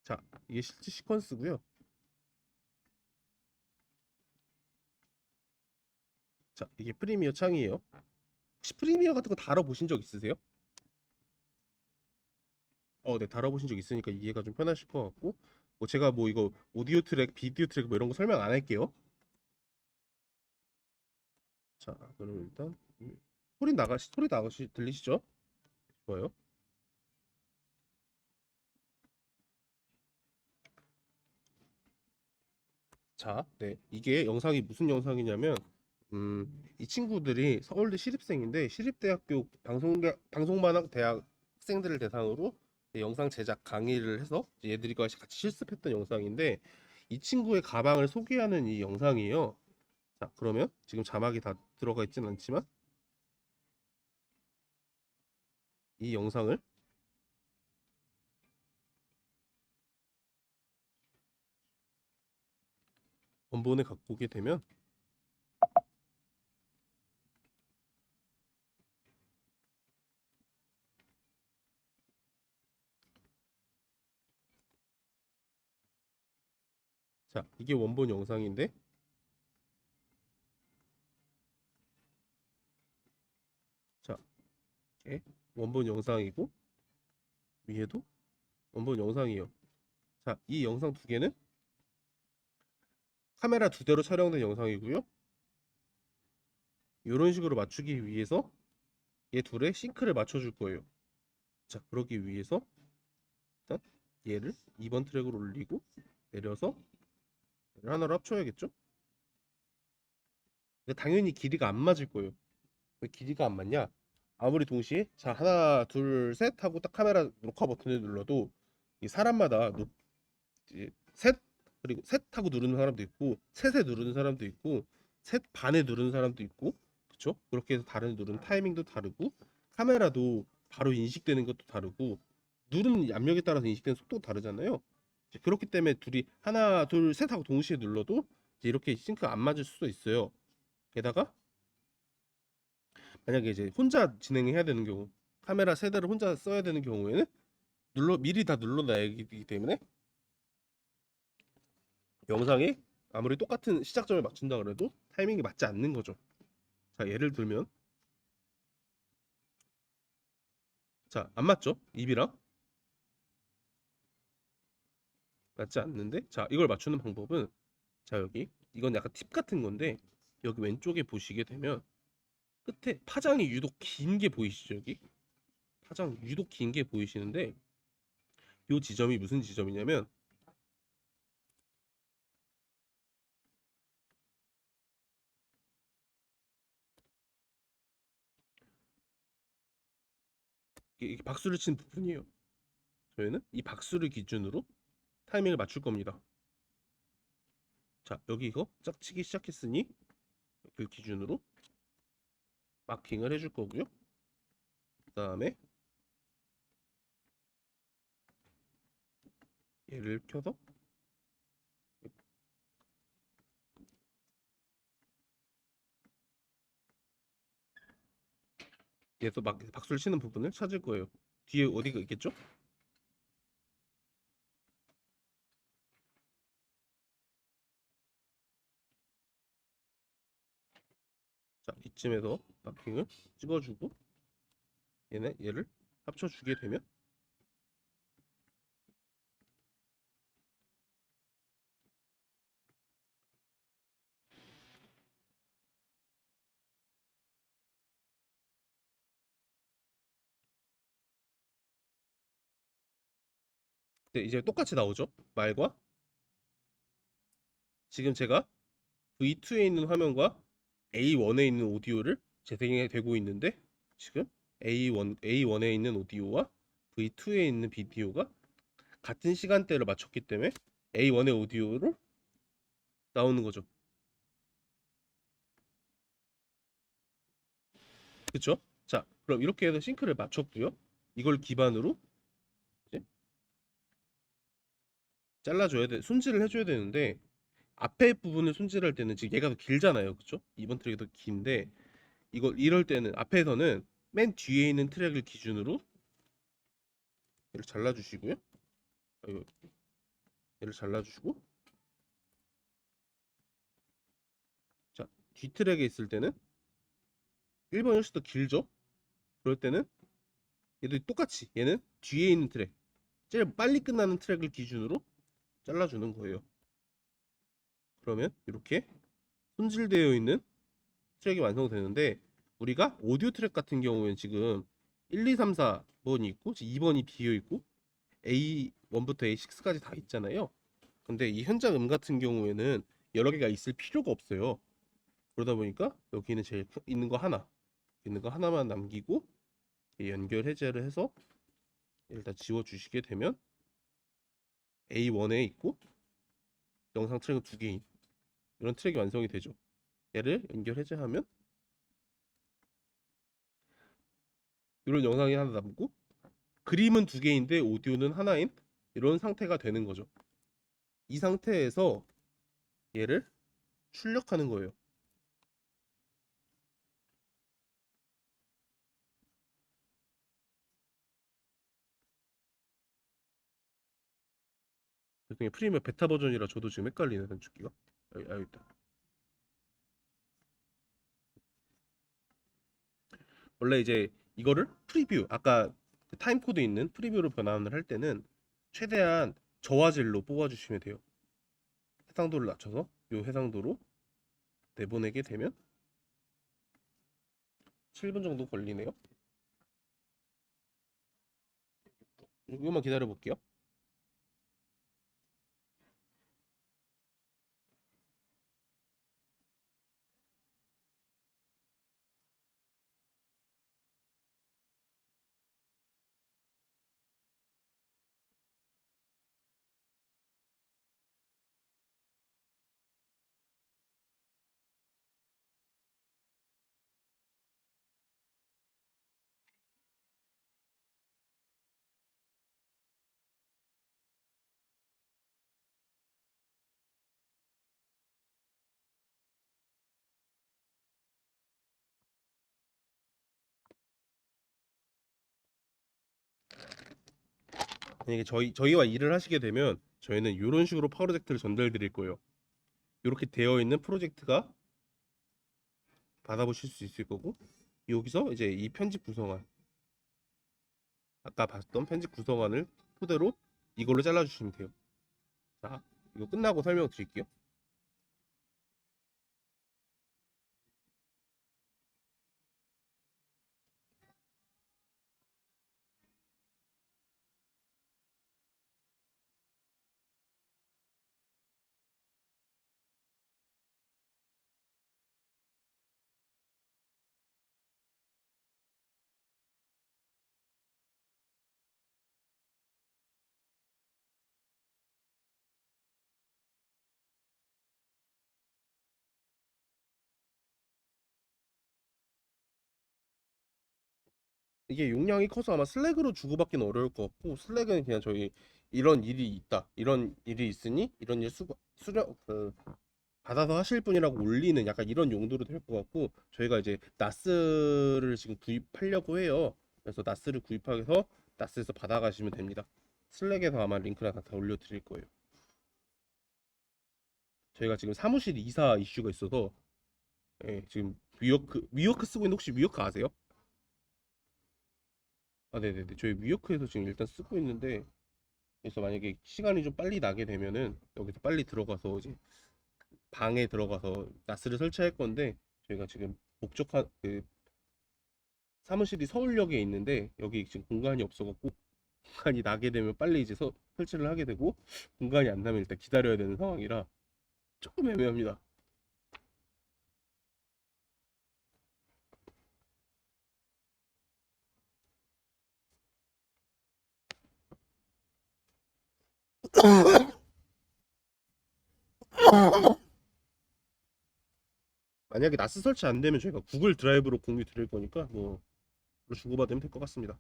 [SPEAKER 1] 자, 이게 실제 시퀀스고요. 자, 이게 프리미어 창이에요. 혹시 프리미어 같은 거 다뤄보신 적 있으세요? 네, 다뤄보신 적 있으니까 이해가 좀 편하실 것 같고, 뭐 제가 뭐 이거 오디오 트랙, 비디오 트랙 뭐 이런 거 설명 안 할게요. 자, 그럼 일단 소리 나가시 들리시죠? 좋아요. 자, 네, 이게 영상이 무슨 영상이냐면, 이 친구들이 서울대 시립생인데 시립대학교 방송반학 대학 학생들을 대상으로 영상 제작 강의를 해서 이제 얘들과 같이 실습했던 영상인데 이 친구의 가방을 소개하는 이 영상이에요. 자, 그러면 지금 자막이 다 들어가 있진 않지만 이 영상을 원본에 갖고 오게 되면 자, 이게 원본 영상인데 자, 이게 원본 영상이고 위에도 원본 영상이에요. 자, 이 영상 두 개는 카메라 두 대로 촬영된 영상이고요. 이런 식으로 맞추기 위해서 얘 둘의 싱크를 맞춰줄 거예요. 자, 그러기 위해서 일단 얘를 2번 트랙으로 올리고 내려서 얘를 하나로 합쳐야겠죠? 근데 당연히 길이가 안 맞을 거예요. 왜 길이가 안 맞냐? 아무리 동시에 자 하나 둘 셋 하고 딱 카메라 녹화 버튼을 눌러도 이 사람마다 이제 셋 그리고 셋 하고 누르는 사람도 있고 셋에 누르는 사람도 있고 셋 반에 누르는 사람도 있고 그쵸? 그렇게 해서 다른 누르는 타이밍도 다르고 카메라도 바로 인식되는 것도 다르고 누르는 압력에 따라서 인식되는 속도도 다르잖아요. 이제 그렇기 때문에 둘이 하나 둘 셋 하고 동시에 눌러도 이제 이렇게 싱크가 안 맞을 수도 있어요. 게다가 만약에 이제 혼자 진행해야 되는 경우 카메라 세 대를 혼자 써야 되는 경우에는 미리 다 눌러놔야 하기 때문에 영상이 아무리 똑같은 시작점을 맞춘다 그래도 타이밍이 맞지 않는 거죠. 자, 예를 들면 자, 안 맞죠? 입이랑 맞지 않는데 자, 이걸 맞추는 방법은 자, 여기 이건 약간 팁 같은 건데 여기 왼쪽에 보시게 되면 끝에 파장이 유독 긴 게 보이시죠? 여기 파장 유독 긴 게 보이시는데 이 지점이 무슨 지점이냐면 이게 박수를 치는 부분이에요. 저희는 이 박수를 기준으로 타이밍을 맞출 겁니다. 자, 여기 이거 짝치기 시작했으니 그 기준으로 마킹을 해줄 거고요. 그 다음에 얘를 켜서 얘도 막 박수를 치는 부분을 찾을 거예요. 뒤에 어디가 있겠죠? 자, 이쯤에서 마킹을 찍어주고 얘를 합쳐주게 되면 이제 똑같이 나오죠? 말과 지금 제가 V2에 있는 화면과 A1에 있는 오디오를 재생이 되고 있는데 지금 A1에 있는 오디오와 V2에 있는 비디오가 같은 시간대를 맞췄기 때문에 A1의 오디오로 나오는 거죠. 그쵸? 자, 그럼 이렇게 해서 싱크를 맞췄고요. 이걸 기반으로 이제 손질을 해줘야 되는데 앞에 부분을 손질할 때는 지금 얘가 더 길잖아요. 그쵸? 이번 트랙이 더 긴데 이럴 때는 앞에서는 맨 뒤에 있는 트랙을 기준으로 얘를 잘라주시고요. 이거 얘를 잘라주시고 자, 뒤 트랙에 있을 때는 1번이 훨씬 더 길죠? 그럴 때는 얘도 똑같이 얘는 뒤에 있는 트랙 제일 빨리 끝나는 트랙을 기준으로 잘라주는 거예요. 그러면 이렇게 손질되어 있는 트랙이 완성되는데 우리가 오디오 트랙 같은 경우에는 지금 1, 2, 3, 4번이 있고 2번이 비어 있고 A1부터 A6까지 다 있잖아요. 근데 이 현장 같은 경우에는 여러 개가 있을 필요가 없어요. 그러다 보니까 여기는 있는 거 하나 있는 거 하나만 남기고 연결 해제를 해서 일단 지워 주시게 되면 A1에 있고 영상 트랙은 두 개인 이런 트랙이 완성이 되죠. 얘를 연결 해제하면 이런 영상이 하나 남고 그림은 두 개인데 오디오는 하나인 이런 상태가 되는 거죠. 이 상태에서 얘를 출력하는 거예요. 나중에 프리미어 베타 버전이라 저도 지금 헷갈리네 단축키가. 여기 있다. 원래 이제 이거를 프리뷰 아까 그 타임 코드 있는 프리뷰로 변환을 할 때는 최대한 저화질로 뽑아주시면 돼요. 해상도를 낮춰서 이 해상도로 내보내게 되면 7분 정도 걸리네요. 이거만 기다려 볼게요. 만약에 저희와 일을 하시게 되면 저희는 이런 식으로 프로젝트를 전달 드릴 거예요. 이렇게 되어 있는 프로젝트가 받아보실 수 있을 거고 여기서 이제 이 편집 구성안 아까 봤던 편집 구성안을 토대로 이걸로 잘라주시면 돼요. 자, 이거 끝나고 설명드릴게요. 이게 용량이 커서 아마 슬랙으로 주고받기는 어려울 것 같고 슬랙은 그냥 저희 이런 일이 있다 이런 일이 있으니 이런 일 수령 받아서 하실 분이라고 올리는 약간 이런 용도로 될 것 같고 저희가 이제 나스를 지금 구입하려고 해요. 그래서 나스를 구입해서 나스에서 받아가시면 됩니다. 슬랙에서 아마 링크를 다 올려드릴 거예요. 저희가 지금 사무실 이사 이슈가 있어서 예, 지금 위워크 쓰고 있는 혹시 위워크 아세요? 아 네네네 저희 위워크에서 지금 일단 쓰고 있는데 그래서 만약에 시간이 좀 빨리 나게 되면은 여기서 빨리 들어가서 이제 방에 들어가서 나스를 설치할 건데 저희가 지금 목적한 그 사무실이 서울역에 있는데 여기 지금 공간이 없어갖고 공간이 나게 되면 빨리 이제 설치를 하게 되고 공간이 안 나면 일단 기다려야 되는 상황이라 조금 애매합니다. 만약에 나스 설치 안 되면 저희가 구글 드라이브로 공유 드릴 거니까 뭐 주고받으면 될 것 같습니다.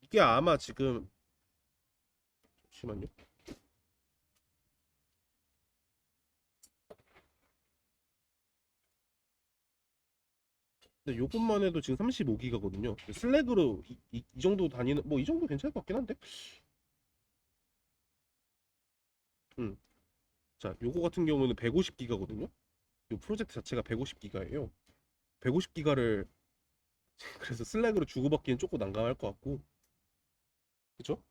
[SPEAKER 1] 이게 아마 지금 잠시만요. 근데 요것만 해도 지금 35기가거든요. 슬랙으로 이 정도 다니는 뭐 이 정도 괜찮을 것 같긴 한데. 음. 자, 요거 같은 경우는 150기가거든요. 요 프로젝트 자체가 150기가예요. 150기가를 그래서 슬랙으로 주고받기엔 조금 난감할 것 같고. 그쵸?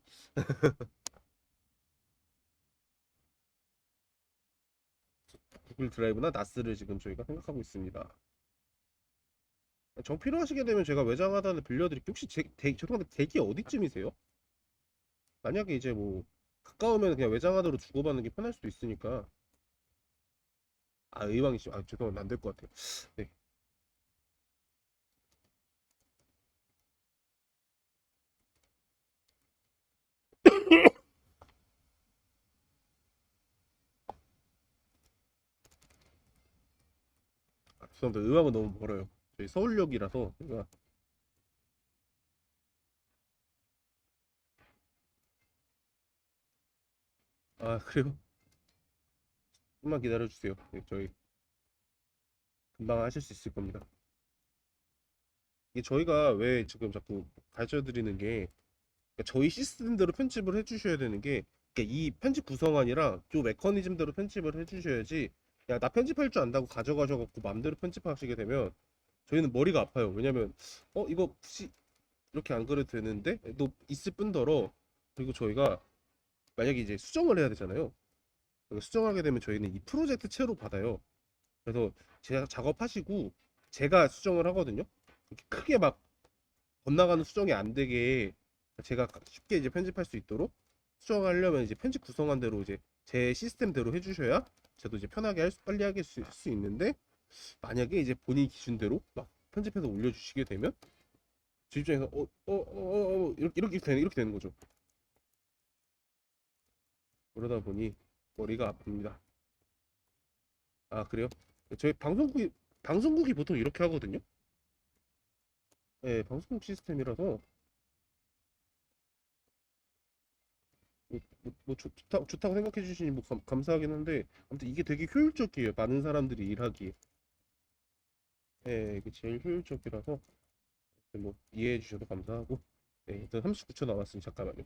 [SPEAKER 1] 구글 드라이브나 나스를 지금 저희가 생각하고 있습니다. 정 필요하시게 되면 제가 외장 하단을 빌려드릴게요. 혹시 죄송한데 댁이 어디쯤이세요? 만약에 이제 뭐 가까우면 그냥 외장 하단으로 주고받는 게 편할 수도 있으니까. 아 의왕이시. 아 죄송한데 안 될 것 같아요. 네. 아, 죄송합니다. 의왕은 너무 멀어요. 저희 서울역이라서 제가 아, 그래요? 좀만 기다려 주세요. 네, 저희 금방 하실 수 있을 겁니다. 이게 저희가 왜 지금 자꾸 가르쳐 드리는 게, 그러니까 저희 시스템대로 편집을 해주셔야 되는 게, 그러니까 이 편집 구성안이랑 요 메커니즘대로 편집을 해주셔야지. 야, 나 편집할 줄 안다고 가져가셔갖고 맘대로 편집하시게 되면 저희는 머리가 아파요. 왜냐면 이거 굳이 이렇게 안 그래도 되는데 또 있을 뿐더러, 그리고 저희가 만약에 이제 수정을 해야 되잖아요. 수정하게 되면 저희는 이 프로젝트 채로 받아요. 그래서 제가 작업하시고 제가 수정을 하거든요. 이렇게 크게 막 번나가는 수정이 안 되게 제가 쉽게 이제 편집할 수 있도록 수정하려면 이제 편집 구성한 대로 이제 제 시스템대로 해주셔야 저도 이제 편하게 빨리 하게 수 있는데, 만약에 이제 본인 기준대로 막 편집해서 올려주시게 되면 제 입장에서 이렇게 되는 거죠. 그러다 보니 머리가 아픕니다. 아, 그래요? 저희 방송국이 보통 이렇게 하거든요. 네, 방송국 시스템이라서 좋다고 생각해 주시니 뭐 감사하긴 한데, 아무튼 이게 되게 효율적이에요. 많은 사람들이 일하기에. 네, 이게 제일 효율적이라서 뭐 이해해 주셔도 감사하고. 네, 일단 39초 남았으니 잠깐만요.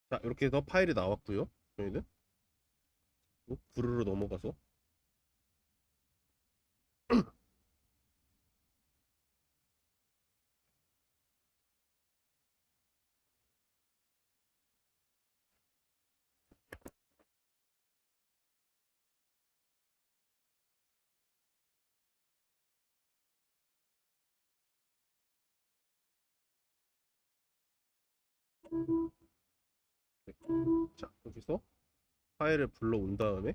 [SPEAKER 1] 자, 이렇게 해서 파일이 나왔고요. 저희는 부르르 넘어가서 네. 자, 여기서 파일을 불러온 다음에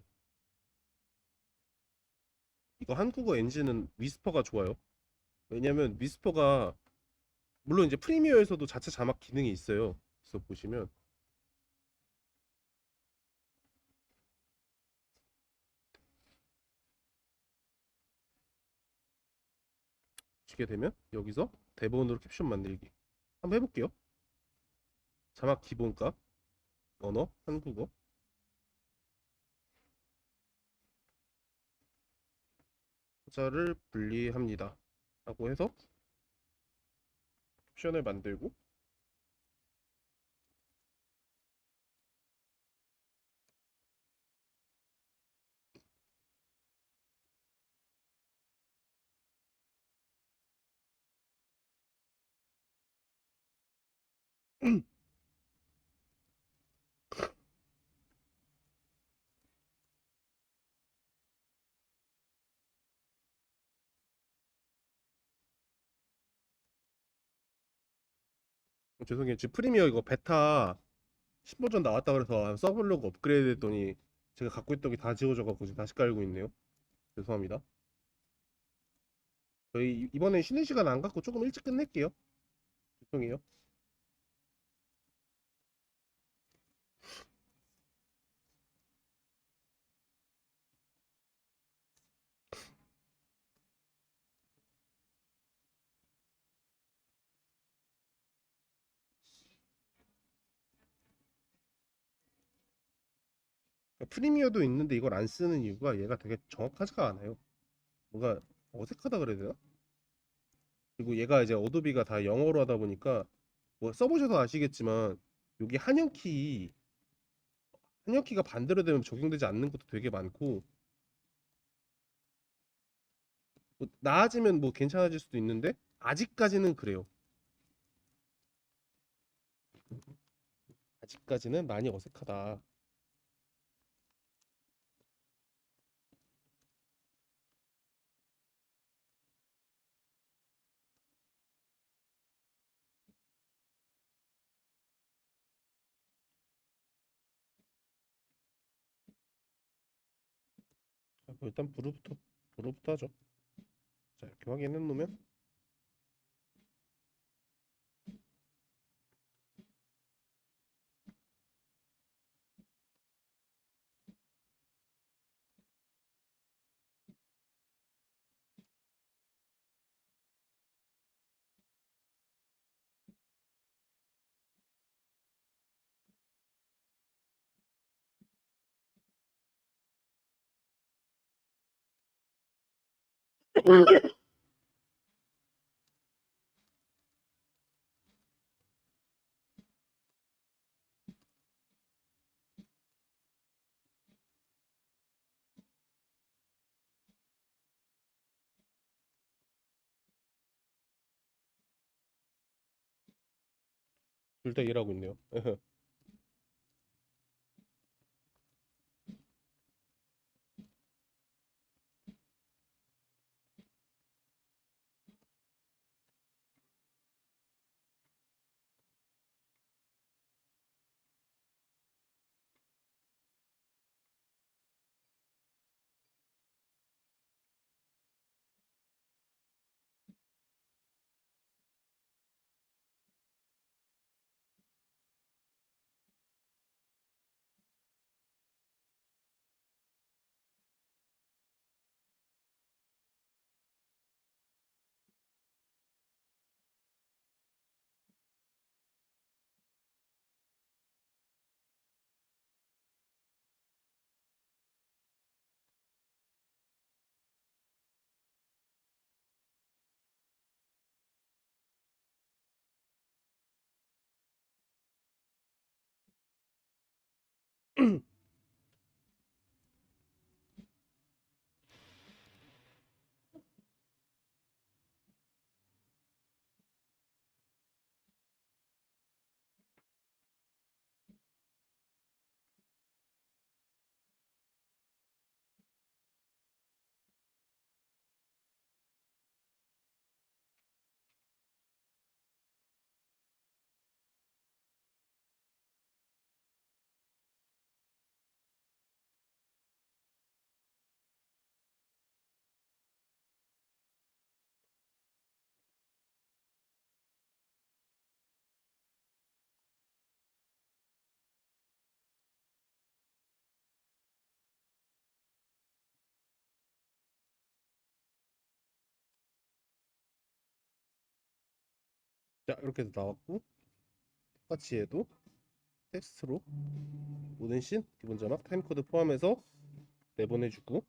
[SPEAKER 1] 이거 한국어 엔진은 위스퍼가 좋아요. 왜냐면 위스퍼가 물론 이제 프리미어에서도 자체 자막 기능이 있어요. 그래서 보시면 보시게 되면 여기서 대본으로 캡션 만들기 한번 해볼게요. 자막 기본값 언어 한국어 자를 분리합니다 하고 해서 캡션을 만들고, 죄송해요. 지금 프리미어 이거 베타 10버전 나왔다 그래서 써보려고 업그레이드 했더니 제가 갖고 있던 게 다 지워져 갖고 지금 다시 깔고 있네요. 죄송합니다. 저희 이번에 쉬는 시간 안 갖고 조금 일찍 끝낼게요. 죄송해요. 프리미어도 있는데 이걸 안 쓰는 이유가 얘가 되게 정확하지가 않아요. 뭔가 어색하다 그래야 되나? 그리고 얘가 이제 어도비가 다 영어로 하다 보니까 뭐 써보셔서 아시겠지만 여기 한영키가 반대로 되면 적용되지 않는 것도 되게 많고, 뭐 나아지면 뭐 괜찮아질 수도 있는데 아직까지는 그래요. 아직까지는 많이 어색하다. 일단 불후부터 하죠. 자, 이렇게 확인해 놓으면 둘 다 일하고 있네요. 자, 이렇게 해서 나왔고, 똑같이 해도 텍스트로 모든 씬 기본 자막 타임코드 포함해서 내보내주고,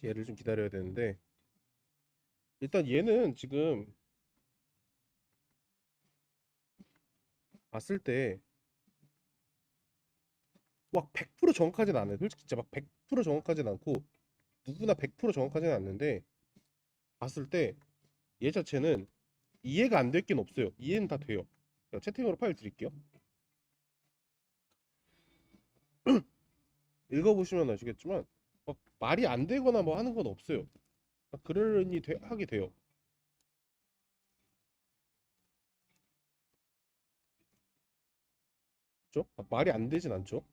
[SPEAKER 1] 얘를 좀 기다려야 되는데, 일단 얘는 지금 봤을 때 막 100% 정확하진 않아요. 솔직히 진짜 막 100% 정확하진 않고, 누구나 100% 정확하진 않는데, 봤을 때 얘 자체는 이해가 안 될 긴 없어요. 이해는 다 돼요. 제가 채팅으로 파일 드릴게요. 읽어보시면 아시겠지만 막 말이 안 되거나 뭐 하는 건 없어요. 그러니 하게 돼요. 그죠? 말이 안 되진 않죠.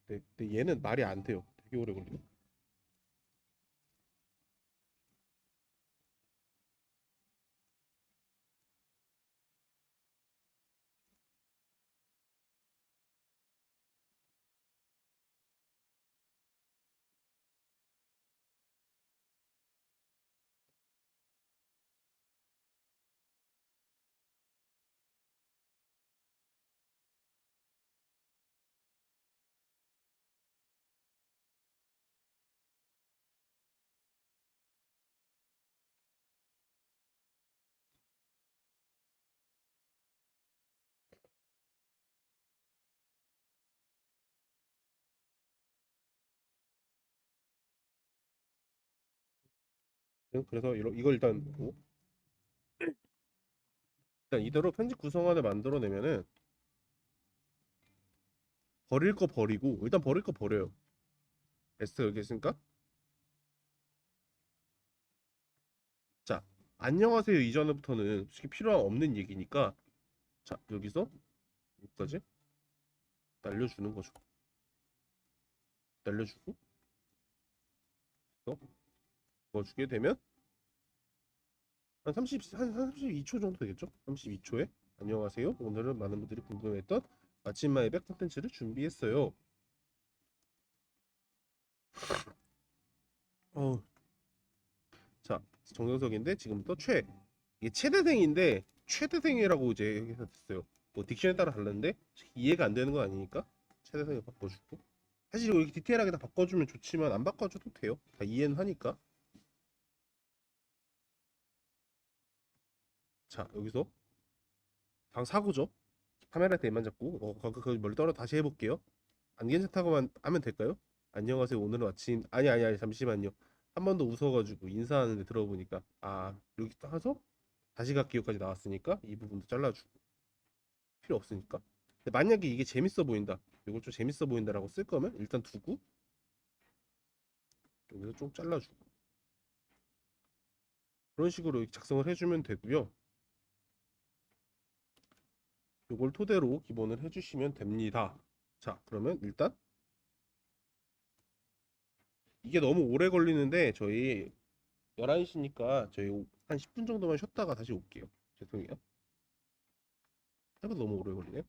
[SPEAKER 1] 근데 얘는 말이 안 돼요. 되게 오래 걸리네. 그래서 이걸 일단 보고 일단 이대로 편집 구성안을 만들어내면은 버릴 거 버리고 일단 버릴 거 버려요. 베스트 여기 있으니까 자 안녕하세요 이전부터는 솔직히 필요 없는 얘기니까 자 여기서 여기까지 날려주는 거죠. 날려주고 또 넣어주게 되면 한 32초 정도 되겠죠? 32초에 안녕하세요. 오늘은 많은 분들이 궁금했던 아침마이 백 컨텐츠를 준비했어요. 어, 자 정정석인데 지금부터 이게 최대생인데 최대생이라고 이제 여기서 됐어요. 뭐 딕션에 따라 다른데 이해가 안 되는 건 아니니까 최대생을 바꿔주고 사실 이거 이렇게 디테일하게 다 바꿔주면 좋지만 안 바꿔줘도 돼요. 다 이해는 하니까. 자 여기서 방 사고죠. 카메라 대만 잡고 그 멀리 떨어 다시 해볼게요. 안 괜찮다고만 하면 될까요? 안녕하세요. 오늘은 아침 아니 잠시만요. 한 번 더 웃어가지고 인사하는데 들어보니까 아 여기 따서 다시 갈게요까지 나왔으니까 이 부분도 잘라주고 필요 없으니까. 근데 만약에 이게 재밌어 보인다. 이걸 좀 재밌어 보인다라고 쓸 거면 일단 두고 여기서 좀 잘라주고 그런 식으로 작성을 해주면 되고요. 이걸 토대로 기본을 해주시면 됩니다. 자 그러면 일단 이게 너무 오래 걸리는데 저희 11시니까 저희 한 10분 정도만 쉬었다가 다시 올게요. 죄송해요. 생각보다 너무 오래 걸리네.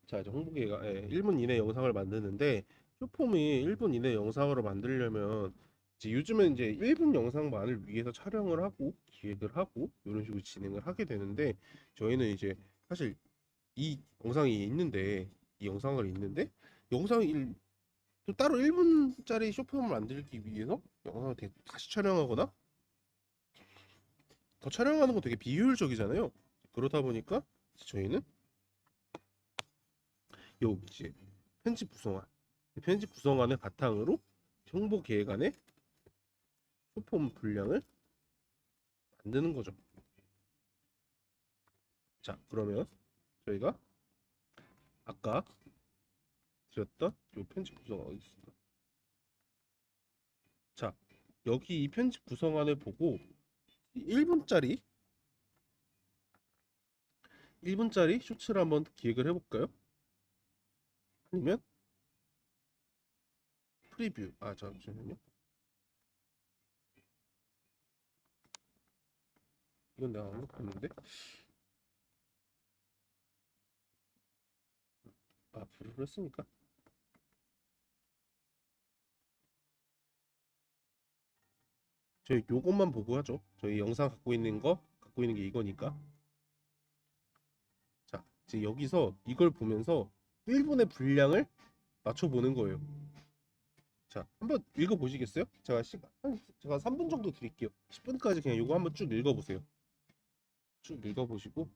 [SPEAKER 1] 자, 이제 홍보기가 1분 이내 영상을 만드는데 쇼폼이 1분 이내 영상으로 만들려면 이제 요즘은 이제 1분 영상만을 위해서 촬영을 하고 기획을 하고 이런 식으로 진행을 하게 되는데 저희는 이제 사실 이 영상이 있는데 이 영상을 있는데 영상이 또 따로 1분짜리 쇼폼을 만들기 위해서 영상을 다시 촬영하거나 더 촬영하는 건 되게 비효율적이잖아요. 그러다 보니까 저희는 요 이제 편집 구성안을 바탕으로 홍보 계획안에 쇼폼 분량을 만드는 거죠. 자, 그러면 저희가 아까 드렸던 요 편집 구성안 어디 있을까? 자, 여기 이 편집 구성안을 보고 1분짜리 1분짜리 쇼츠를 한번 기획을 해볼까요? 아니면 프리뷰 잠시만요. 이건 내가 안 넣었는데 프리뷰를 했으니까 저희 요것만 보고 하죠. 저희 영상 갖고 있는 게 이거니까. 자, 이제 여기서 이걸 보면서 1분의 분량을 맞춰보는 거예요. 자, 한번 읽어보시겠어요? 제가 3분 정도 드릴게요. 10분까지 그냥 이거 한번 쭉 읽어보세요. 쭉 읽어보시고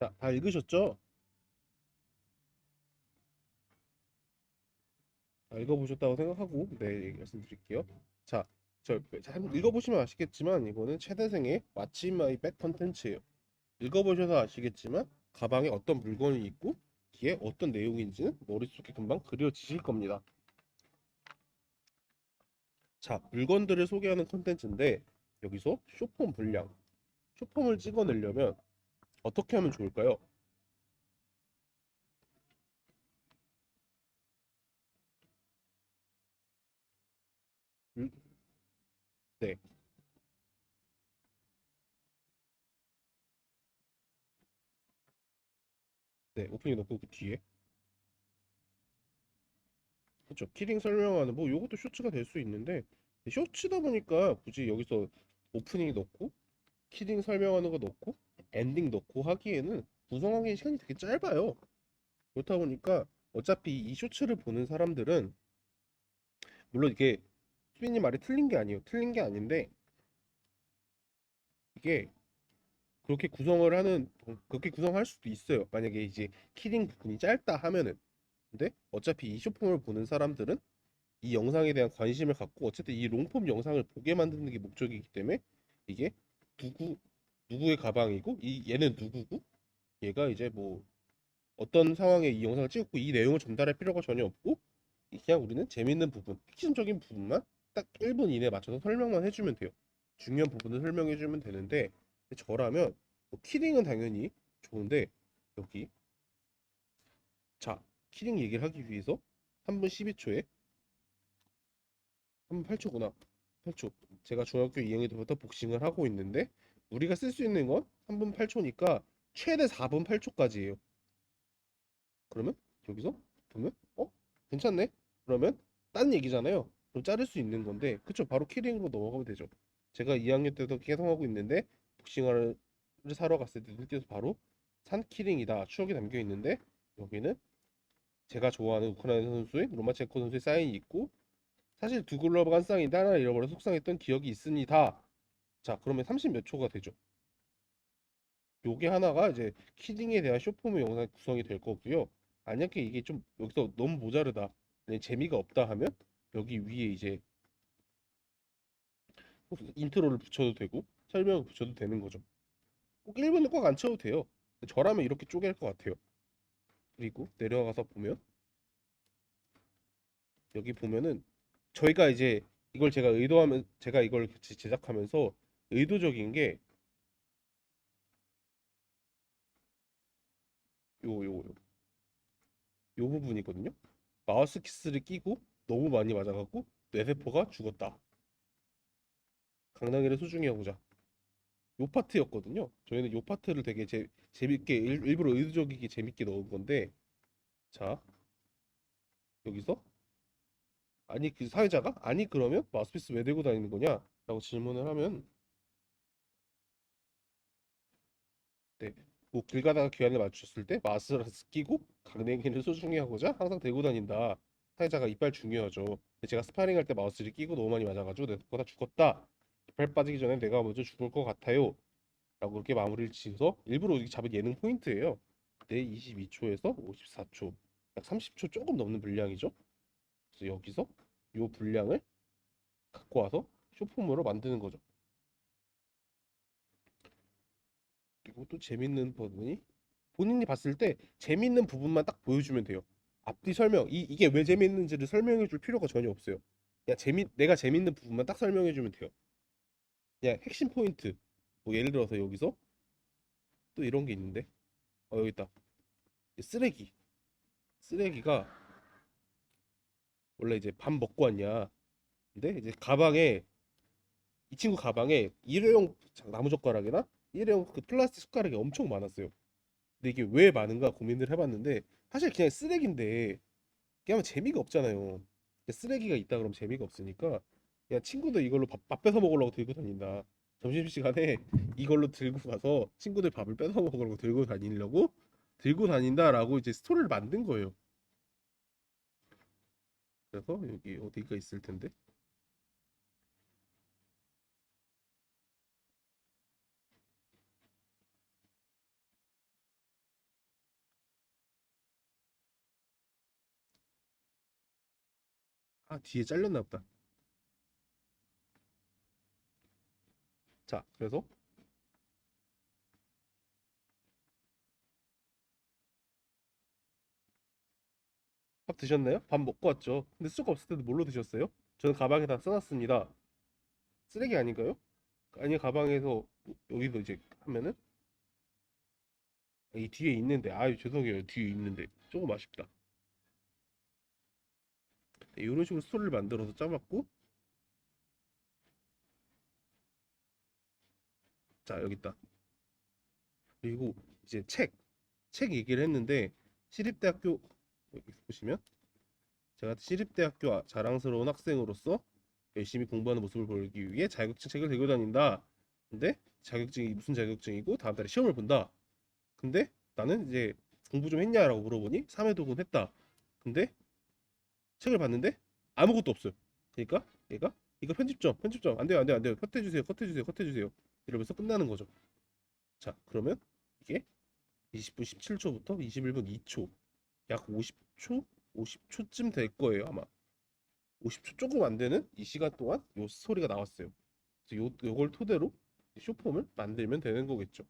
[SPEAKER 1] 자, 다 읽으셨죠? 다 읽어보셨다고 생각하고 네, 말씀드릴게요. 자, 한번 읽어보시면 아시겠지만 이거는 최대생의 왓츠 마이 백 컨텐츠예요. 읽어보셔서 아시겠지만 가방에 어떤 물건이 있고 뒤에 어떤 내용인지는 머릿속에 금방 그려지실 겁니다. 자, 물건들을 소개하는 컨텐츠인데 여기서 쇼폼 분량, 쇼폼을 찍어내려면 어떻게 하면 좋을까요? 음, 네, 네, 오프닝 넣고 그 뒤에 그렇죠. 키링 설명하는 뭐 요것도 쇼츠가 될 수 있는데 쇼츠다 보니까 굳이 여기서 오프닝 넣고 키링 설명하는 거 넣고 엔딩 넣고 하기에는 구성하기 시간이 되게 짧아요. 그렇다 보니까 어차피 이 쇼츠를 보는 사람들은 물론 이게 수빈님 말이 틀린 게 아니에요. 틀린 게 아닌데 이게 그렇게 구성할 수도 있어요. 만약에 이제 키링 부분이 짧다 하면은. 근데 어차피 이 쇼폼을 보는 사람들은 이 영상에 대한 관심을 갖고 어쨌든 이 롱폼 영상을 보게 만드는 게 목적이기 때문에 이게 누구 누구의 가방이고 이 얘는 누구고 얘가 이제 뭐 어떤 상황에 이 영상을 찍었고 이 내용을 전달할 필요가 전혀 없고 그냥 우리는 재밌는 부분, 핵심적인 부분만 딱 1분 이내에 맞춰서 설명만 해주면 돼요. 중요한 부분을 설명해주면 되는데 저라면 뭐 키링은 당연히 좋은데 여기 자 키링 얘기를 하기 위해서 3분 12초에 3분 8초구나 8초 제가 중학교 2학년 때부터 복싱을 하고 있는데 우리가 쓸 수 있는 건 3분 8초니까 최대 4분 8초까지예요. 그러면 여기서 보면 괜찮네. 그러면 딴 얘기잖아요. 그럼 자를 수 있는 건데 그쵸 바로 키링으로 넘어가면 되죠. 제가 2학년 때도 계속 하고 있는데 복싱화를 사러 갔을 때 눈에 띄어서 바로 산 키링이다 추억이 담겨 있는데 여기는 제가 좋아하는 우크라이나 선수의 로마첸코 선수의 사인이 있고 사실 두 글러브 한 쌍인데 하나를 잃어버려 속상했던 기억이 있습니다. 자 그러면 30 몇 초가 되죠. 요게 하나가 이제 키딩에 대한 쇼폼의 영상이 구성이 될 거고요. 만약에 이게 좀 여기서 너무 모자르다, 아니, 재미가 없다 하면 여기 위에 이제 인트로를 붙여도 되고 설명을 붙여도 되는 거죠. 꼭 1분을 꼭 안 채워도 돼요. 저라면 이렇게 쪼갤 것 같아요. 그리고 내려가서 보면 여기 보면은 저희가 이제 이걸 제가 이걸 제작하면서 의도적인 게 요 부분이거든요. 마우스 키스를 끼고 너무 많이 맞아갖고 뇌세포가 죽었다. 강낭이를 소중히 하고자. 요 파트였거든요. 저희는 요 파트를 되게 재밌게 일부러 의도적이게 재밌게 넣은 건데 자 여기서 아니 그 사회자가 아니 그러면 마우스피스 왜 들고 다니는 거냐? 라고 질문을 하면 네. 뭐 길 가다가 귀환을 맞추셨을 때 마스를 끼고 강냉이를 소중히 하고자 항상 들고 다닌다. 사회자가 이빨 중요하죠. 근데 제가 스파링 할 때 마우스를 끼고 너무 많이 맞아가지고 내 거다 죽었다. 이빨 빠지기 전에 내가 먼저 죽을 것 같아요. 라고 그렇게 마무리를 지어서 일부러 이렇게 잡은 예능 포인트예요. 내 22초에서 54초, 약 30초 조금 넘는 분량이죠. 그래서 여기서 이 분량을 갖고 와서 쇼폼으로 만드는 거죠. 그리고 또 재밌는 부분이 본인이 봤을 때 재밌는 부분만 딱 보여주면 돼요. 앞뒤 설명, 이게 왜 재밌는지를 설명해 줄 필요가 전혀 없어요. 그냥 내가 재밌는 부분만 딱 설명해 주면 돼요. 그냥 핵심 포인트. 뭐 예를 들어서 여기서 또 이런 게 있는데, 여기 있다. 쓰레기. 쓰레기가 원래 이제 밥 먹고 왔냐. 근데 이제 이 친구 가방에 일회용 나무젓가락이나 일회용 그 플라스틱 숟가락이 엄청 많았어요. 근데 이게 왜 많은가 고민을 해봤는데 사실 그냥 쓰레기인데 이게 하면 재미가 없잖아요. 쓰레기가 있다 그러면 재미가 없으니까 그냥 친구들 이걸로 밥 뺏어 먹으려고 들고 다닌다. 점심시간에 이걸로 들고 가서 친구들 밥을 뺏어 먹으려고 들고 다닌다라고 이제 스토리를 만든 거예요. 그래서 여기 어디가 있을 텐데 아, 뒤에 잘렸나 보다. 자, 그래서 밥 드셨나요? 밥 먹고 왔죠. 근데 수저가 없을 때도 뭘로 드셨어요? 저는 가방에다 써놨습니다. 쓰레기 아닌가요? 아니, 가방에서 여기도 이제 하면은 이 뒤에 있는데, 아유 죄송해요, 뒤에 있는데 조금 아쉽다. 네, 이런 식으로 스토리를 만들어서 짜봤고, 자 여기 있다. 그리고 이제 책 얘기를 했는데, 시립대학교, 여기 보시면 제가 시립대학교 자랑스러운 학생으로서 열심히 공부하는 모습을 보이기 위해 자격증 책을 들고 다닌다. 근데 자격증이 무슨 자격증이고 다음 달에 시험을 본다. 근데 나는 이제 공부 좀 했냐라고 물어보니 3회독은 했다. 근데 책을 봤는데 아무것도 없어요. 그러니까 얘가 이거 편집점 안 돼요, 안 돼요, 안 돼요, 컷해주세요, 컷해주세요, 컷해주세요, 이러면서 끝나는 거죠. 자, 그러면 이게 20분 17초부터 21분 2초, 약 50초 50초쯤 될 거예요 아마. 50초 조금 안 되는 이 시간 동안 요 스토리가 나왔어요. 그래서 요걸 토대로 쇼폼을 만들면 되는 거겠죠.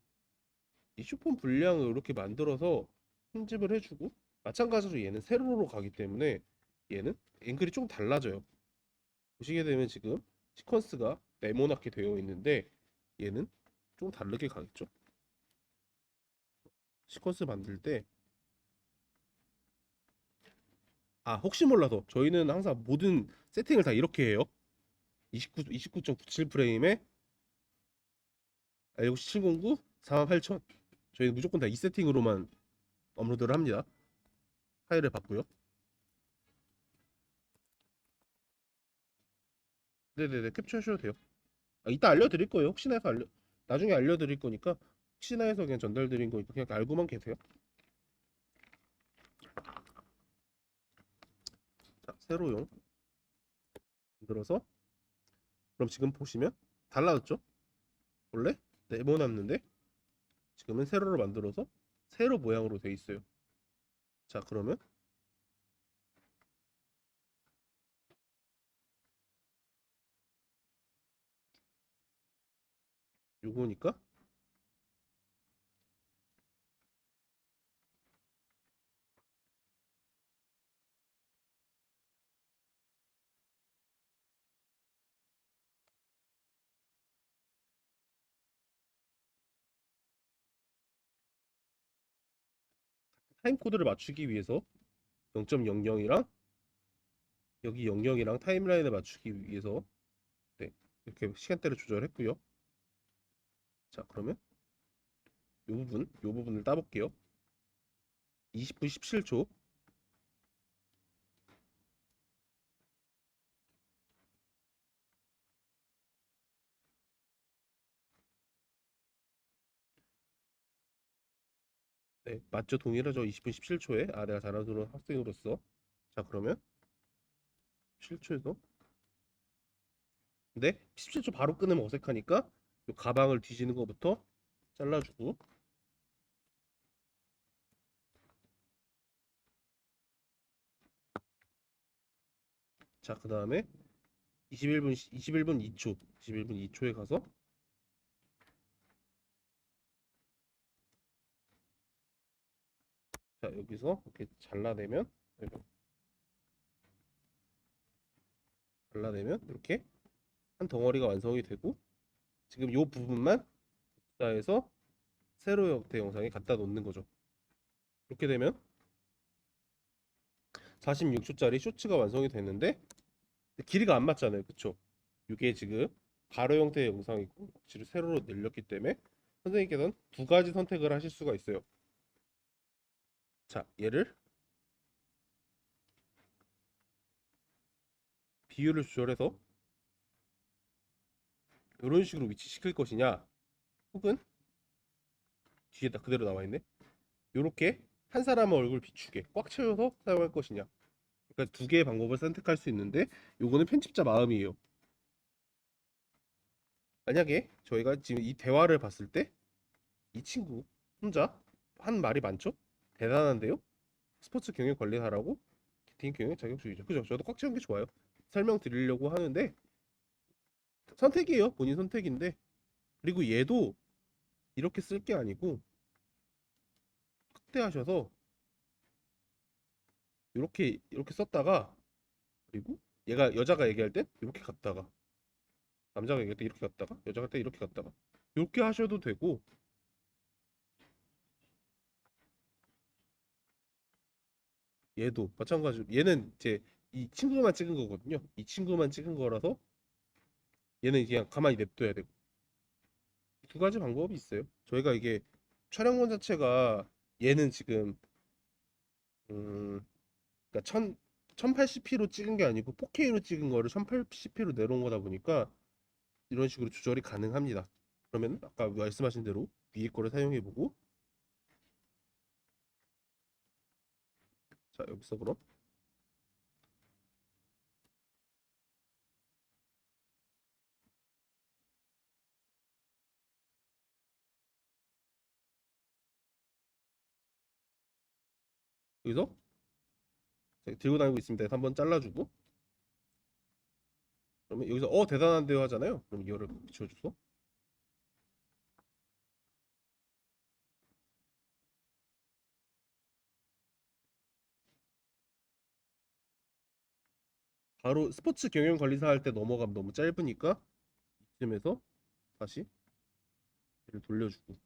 [SPEAKER 1] 이 쇼폼 분량을 이렇게 만들어서 편집을 해주고, 마찬가지로 얘는 세로로 가기 때문에 얘는 앵글이 좀 달라져요. 보시게 되면 지금 시퀀스가 네모나게 되어 있는데 얘는 좀 다르게 가겠죠. 시퀀스 만들 때, 아 혹시 몰라서 저희는 항상 모든 세팅을 다 이렇게 해요. 29.97 프레임에 L9 709 48000, 저희는 무조건 다 이 세팅으로만 업로드를 합니다. 파일을 받고요. 네네네, 캡처하셔도 돼요. 아, 이따 알려드릴 거예요. 혹시나 해서 나중에 알려드릴 거니까, 혹시나 해서 그냥 전달드린 거니까 그냥 알고만 계세요. 자, 세로용 만들어서, 그럼 지금 보시면 달라졌죠? 원래 네모났는데 지금은 세로로 만들어서 세로 모양으로 돼 있어요. 자, 그러면 요거니까 타임 코드를 맞추기 위해서 0.00이랑 여기 00이랑 타임라인을 맞추기 위해서, 네, 이렇게 시간대를 조절했고요. 자, 그러면 요 부분을 따볼게요. 20분 17초. 네, 맞죠? 동일하죠? 20분 17초에. 아, 내가 잘하는 학생으로서. 자, 그러면 17초에서, 근데 17초 바로 끊으면 어색하니까 요 가방을 뒤지는 것부터 잘라주고, 자, 그 다음에 21분 2초, 21분 2초에 가서, 자, 여기서 이렇게 잘라내면 이렇게 한 덩어리가 완성이 되고, 지금 요 부분만 복사해서 세로 형태 영상에 갖다 놓는 거죠. 이렇게 되면 46초짜리 쇼츠가 완성이 됐는데 길이가 안 맞잖아요, 그쵸? 이게 지금 가로 형태의 영상이고 억지로 세로로 늘렸기 때문에 선생님께서는 두 가지 선택을 하실 수가 있어요. 자, 얘를 비율을 조절해서 이런 식으로 위치시킬 것이냐, 혹은 뒤에다 그대로 나와 있네, 이렇게 한 사람의 얼굴 비추게 꽉 채워서 사용할 것이냐. 그러니까 두 개의 방법을 선택할 수 있는데, 요거는 편집자 마음이에요. 만약에 저희가 지금 이 대화를 봤을 때 이 친구 혼자 한 말이 많죠? 대단한데요? 스포츠 경영 관리사라고, 개인 경영 자격증이죠. 그죠? 저도 꽉 채운 게 좋아요. 설명드리려고 하는데 선택이에요. 본인 선택인데 그리고 얘도 이렇게 쓸 게 아니고 확대하셔서 이렇게 썼다가 그리고 얘가 여자가 얘기할 때 이렇게 갔다가 남자가 얘기할 때 이렇게 갔다가 여자가 할 때 이렇게 갔다가 이렇게 하셔도 되고 얘도 마찬가지로 얘는 제 이 친구만 찍은 거거든요. 이 친구만 찍은 거라서 얘는 그냥 가만히 냅둬야 되고 두 가지 방법이 있어요. 저희가 이게 촬영본 자체가 얘는 지금 그러니까 1080p로 찍은 게 아니고 4K로 찍은 거를 1080p로 내려온 거다 보니까 이런 식으로 조절이 가능합니다. 그러면 아까 말씀하신 대로 위에 거를 사용해 보고 자 여기서 그럼 여기서 제가 들고 다니고 있습니다 해서 한번 잘라주고 그러면 여기서 대단한데요 하잖아요. 그럼 이거를 붙여줘서 바로 스포츠 경영 관리사 할 때 넘어가면 너무 짧으니까 이쯤에서 다시 얘를 돌려주고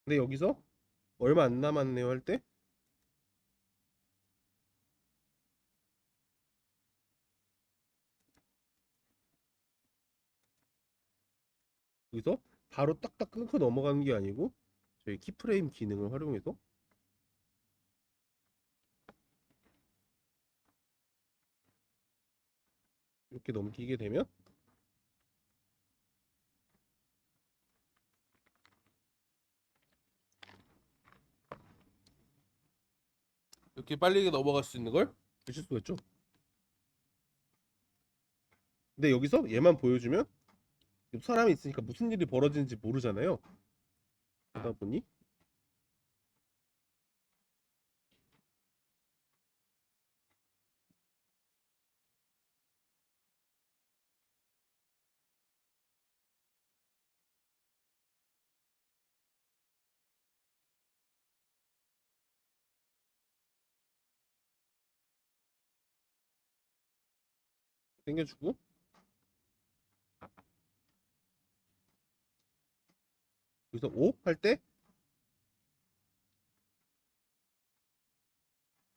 [SPEAKER 1] 근데 여기서 얼마 안 남았네요 할 때 여기서 바로 딱딱 끊고 넘어가는 게 아니고 저희 키프레임 기능을 활용해서 이렇게 넘기게 되면 이렇게 빨리 넘어갈 수 있는 걸 보실 수가 있죠. 근데 여기서 얘만 보여주면 사람이 있으니까 무슨 일이 벌어지는지 모르잖아요. 그러다 보니 당겨주고 여기서 O 할 때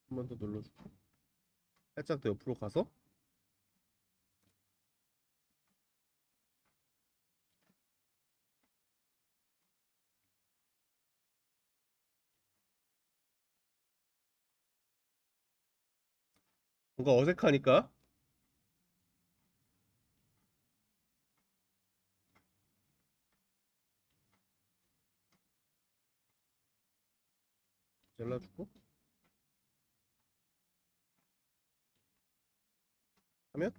[SPEAKER 1] 한 번 더 눌러주고 살짝 더 옆으로 가서 뭔가 어색하니까 잘라주고 하면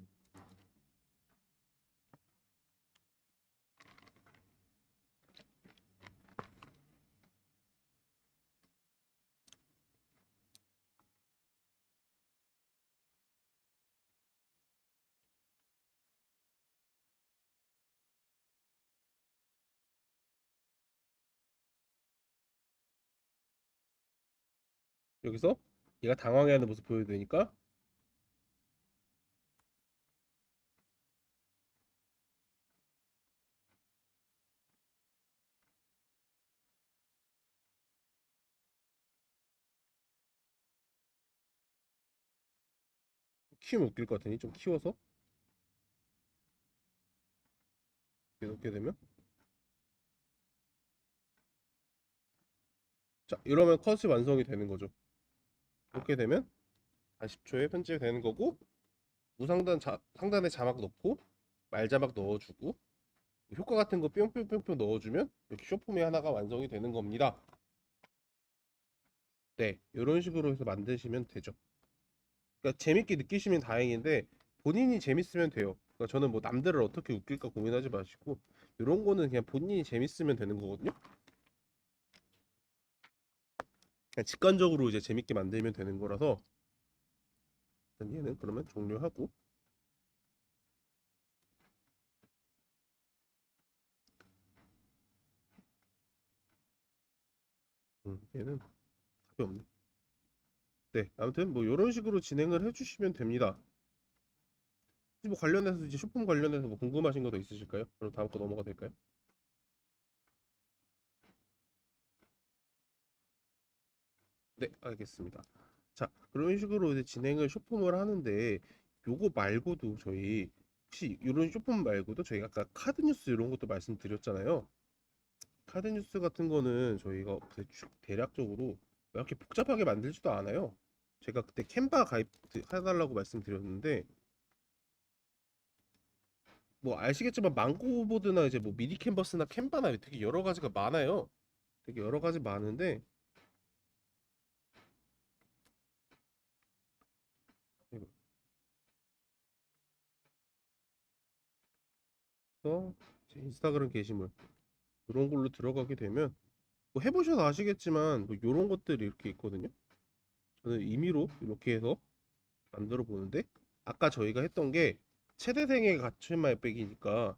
[SPEAKER 1] 여기서 얘가 당황해하는 모습 보여야 되니까 키우면 웃길 것 같으니 좀 키워서 이렇게 되면 자 이러면 컷이 완성이 되는 거죠. 이렇게 되면 한 10초에 편집이 되는 거고 상단에 자막 넣고 말자막 넣어주고 효과 같은 거 뿅뿅뿅뿅 넣어주면 이렇게 쇼폼이 하나가 완성이 되는 겁니다. 네, 이런 식으로 해서 만드시면 되죠. 그러니까 재밌게 느끼시면 다행인데 본인이 재밌으면 돼요. 그러니까 저는 뭐 남들을 어떻게 웃길까 고민하지 마시고 이런 거는 그냥 본인이 재밌으면 되는 거거든요. 그냥 직관적으로 이제 재밌게 만들면 되는 거라서 일단 얘는 그러면 종료하고 얘는 답이 없네. 네, 아무튼 뭐 이런 식으로 진행을 해주시면 됩니다. 혹시 뭐 관련해서 이제 쇼폼 관련해서 뭐 궁금하신 거 더 있으실까요? 그럼 다음 거 넘어가 될까요? 네, 알겠습니다. 자, 그런 식으로 이제 진행을 쇼폼을 하는데 요거 말고도 저희 혹시 이런 쇼폼 말고도 저희가 아까 카드 뉴스 이런 것도 말씀드렸잖아요. 카드 뉴스 같은 거는 저희가 대략적으로 이렇게 복잡하게 만들지도 않아요. 제가 그때 캔바 가입 해달라고 말씀드렸는데 뭐 아시겠지만 망고보드나 이제 뭐 미니 캔버스나 캔바나 되게 여러 가지가 많아요. 되게 여러 가지 많은데 그래서 제 인스타그램 게시물 이런 걸로 들어가게 되면 뭐 해보셔서 아시겠지만 뭐 이런 것들이 이렇게 있거든요. 저는 임의로 이렇게 해서 만들어 보는데 아까 저희가 했던 게 최대생의 가출말 빼기니까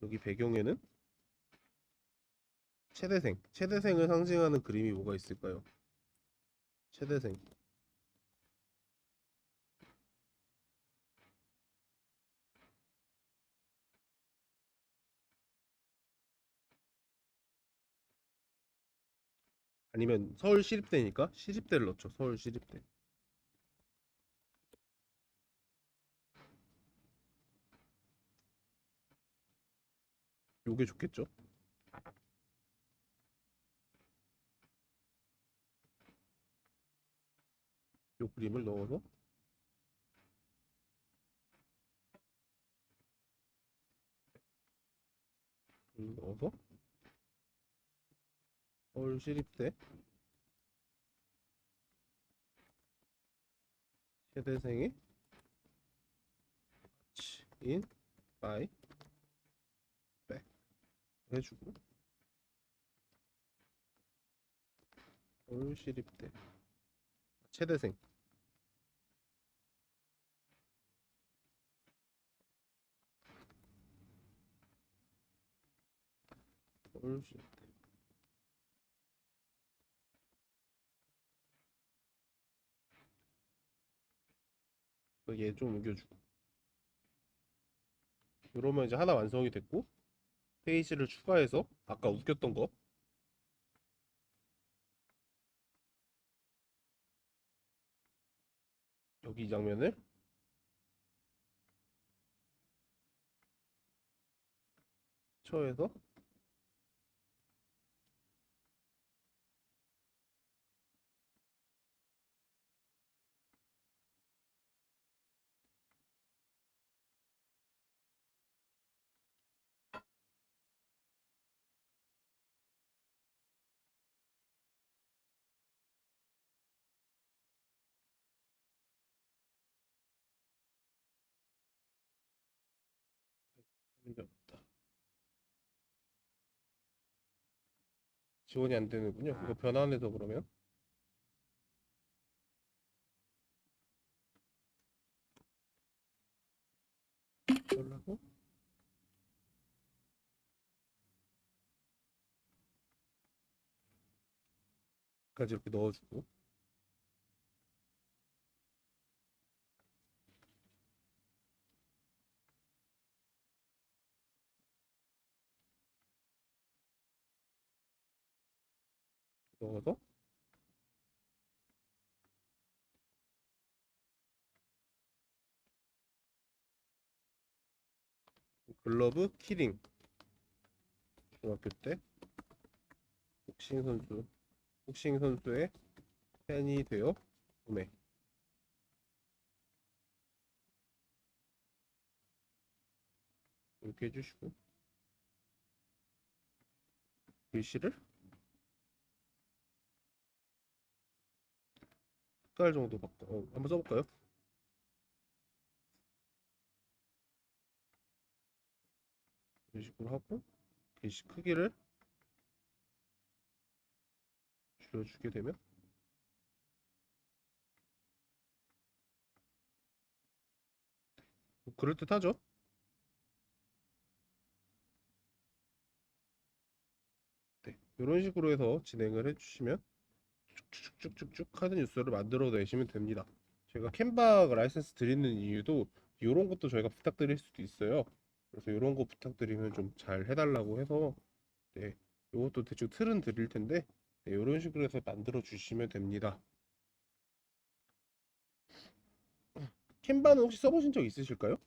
[SPEAKER 1] 여기 배경에는 최대생을 상징하는 그림이 뭐가 있을까요? 최대생. 아니면 서울시립대니까 시립대를 넣죠. 서울시립대. 요게 좋겠죠. 요 그림을 넣어서 서울시립대 최대생의 인 바이 백 해주고 서울시립대 최대생 서울시립대 얘 좀 옮겨주고 이러면 이제 하나 완성이 됐고 페이지를 추가해서 아까 웃겼던 거 여기 이 장면을 처해서 지원이 안 되는군요. 이거 변환해서 그러면 하려고 까지 이렇게 넣어주고 넣어서 글러브 키링 중학교 때 복싱 선수 복싱 선수의 팬이 되어 구매 이렇게 해주시고 글씨를 색깔 정도 바꿔 한번 써볼까요? 이런 식으로 하고 글씨 크기를 줄여주게 되면 그럴듯하죠? 네, 이런 식으로 해서 진행을 해주시면 쭉쭉쭉쭉쭉 카드 뉴스를 만들어 내시면 됩니다. 제가 캔바 라이센스 드리는 이유도 이런 것도 저희가 부탁드릴 수도 있어요. 그래서 이런 거 부탁드리면 좀 잘 해달라고 해서 네, 이것도 대충 틀은 드릴 텐데 네, 이런 식으로 해서 만들어 주시면 됩니다. 캔바는 혹시 써보신 적 있으실까요?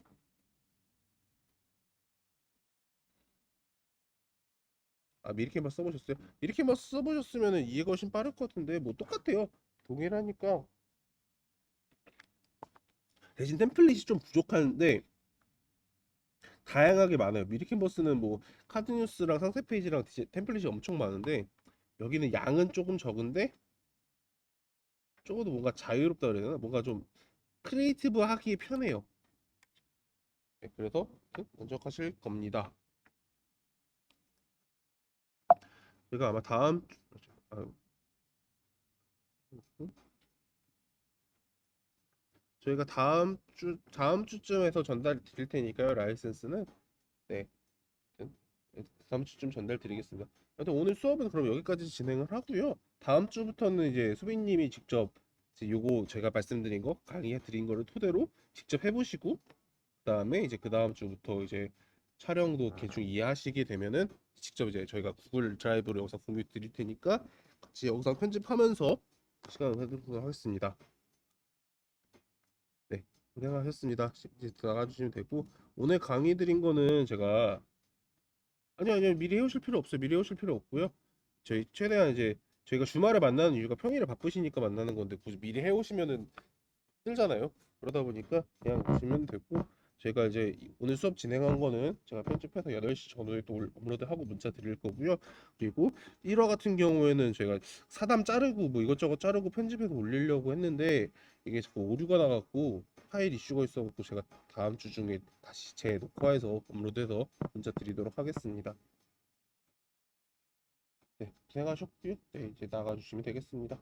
[SPEAKER 1] 아, 미리캔버스 써보셨어요? 미리캔버스 써보셨으면 이해가 훨씬 빠를 것 같은데 뭐 똑같아요. 동일하니까 대신 템플릿이 좀 부족한데 다양하게 많아요. 미리캔버스는 뭐 카드뉴스랑 상세 페이지랑 템플릿이 엄청 많은데 여기는 양은 조금 적은데 적어도 뭔가 자유롭다 그래야 되나? 뭔가 좀 크리에이티브 하기 편해요. 네, 그래서 만족하실 겁니다. 제가 아마 아, 저희가 다음 주쯤에서 전달 드릴 테니까요. 라이센스는 네, 다음 주쯤 전달 드리겠습니다. 하여튼 오늘 수업은 그럼 여기까지 진행을 하고요. 다음 주부터는 이제 수빈님이 직접 이제 요거 제가 말씀드린 거 강의해 드린 거를 토대로 직접 해보시고 그다음에 이제 그 다음 주부터 이제 촬영도 대충 이해하시게 되면은 직접 이제 저희가 구글 드라이브로 영상 공유 드릴 테니까 같이 영상 편집하면서 시간을 가도록 하겠습니다. 네, 고생하셨습니다. 이제 나가주시면 되고 오늘 강의 드린 거는 제가 아니요 미리 해오실 필요 없어요. 미리 해오실 필요 없고요. 저희 최대한 이제 저희가 주말에 만나는 이유가 평일에 바쁘시니까 만나는 건데 굳이 미리 해오시면은 힘들잖아요. 그러다 보니까 그냥 오시면 되고 제가 이제 오늘 수업 진행한 거는 제가 편집해서 8시 전후에 또 업로드하고 문자 드릴 거고요. 그리고 1화 같은 경우에는 제가 사담 자르고 뭐 이것저것 자르고 편집해서 올리려고 했는데 이게 자꾸 오류가 나갖고 파일 이슈가 있어갖고 제가 다음 주 중에 다시 재녹화해서 업로드해서 문자 드리도록 하겠습니다. 네, 고생하셨고요. 네, 이제 나가주시면 되겠습니다.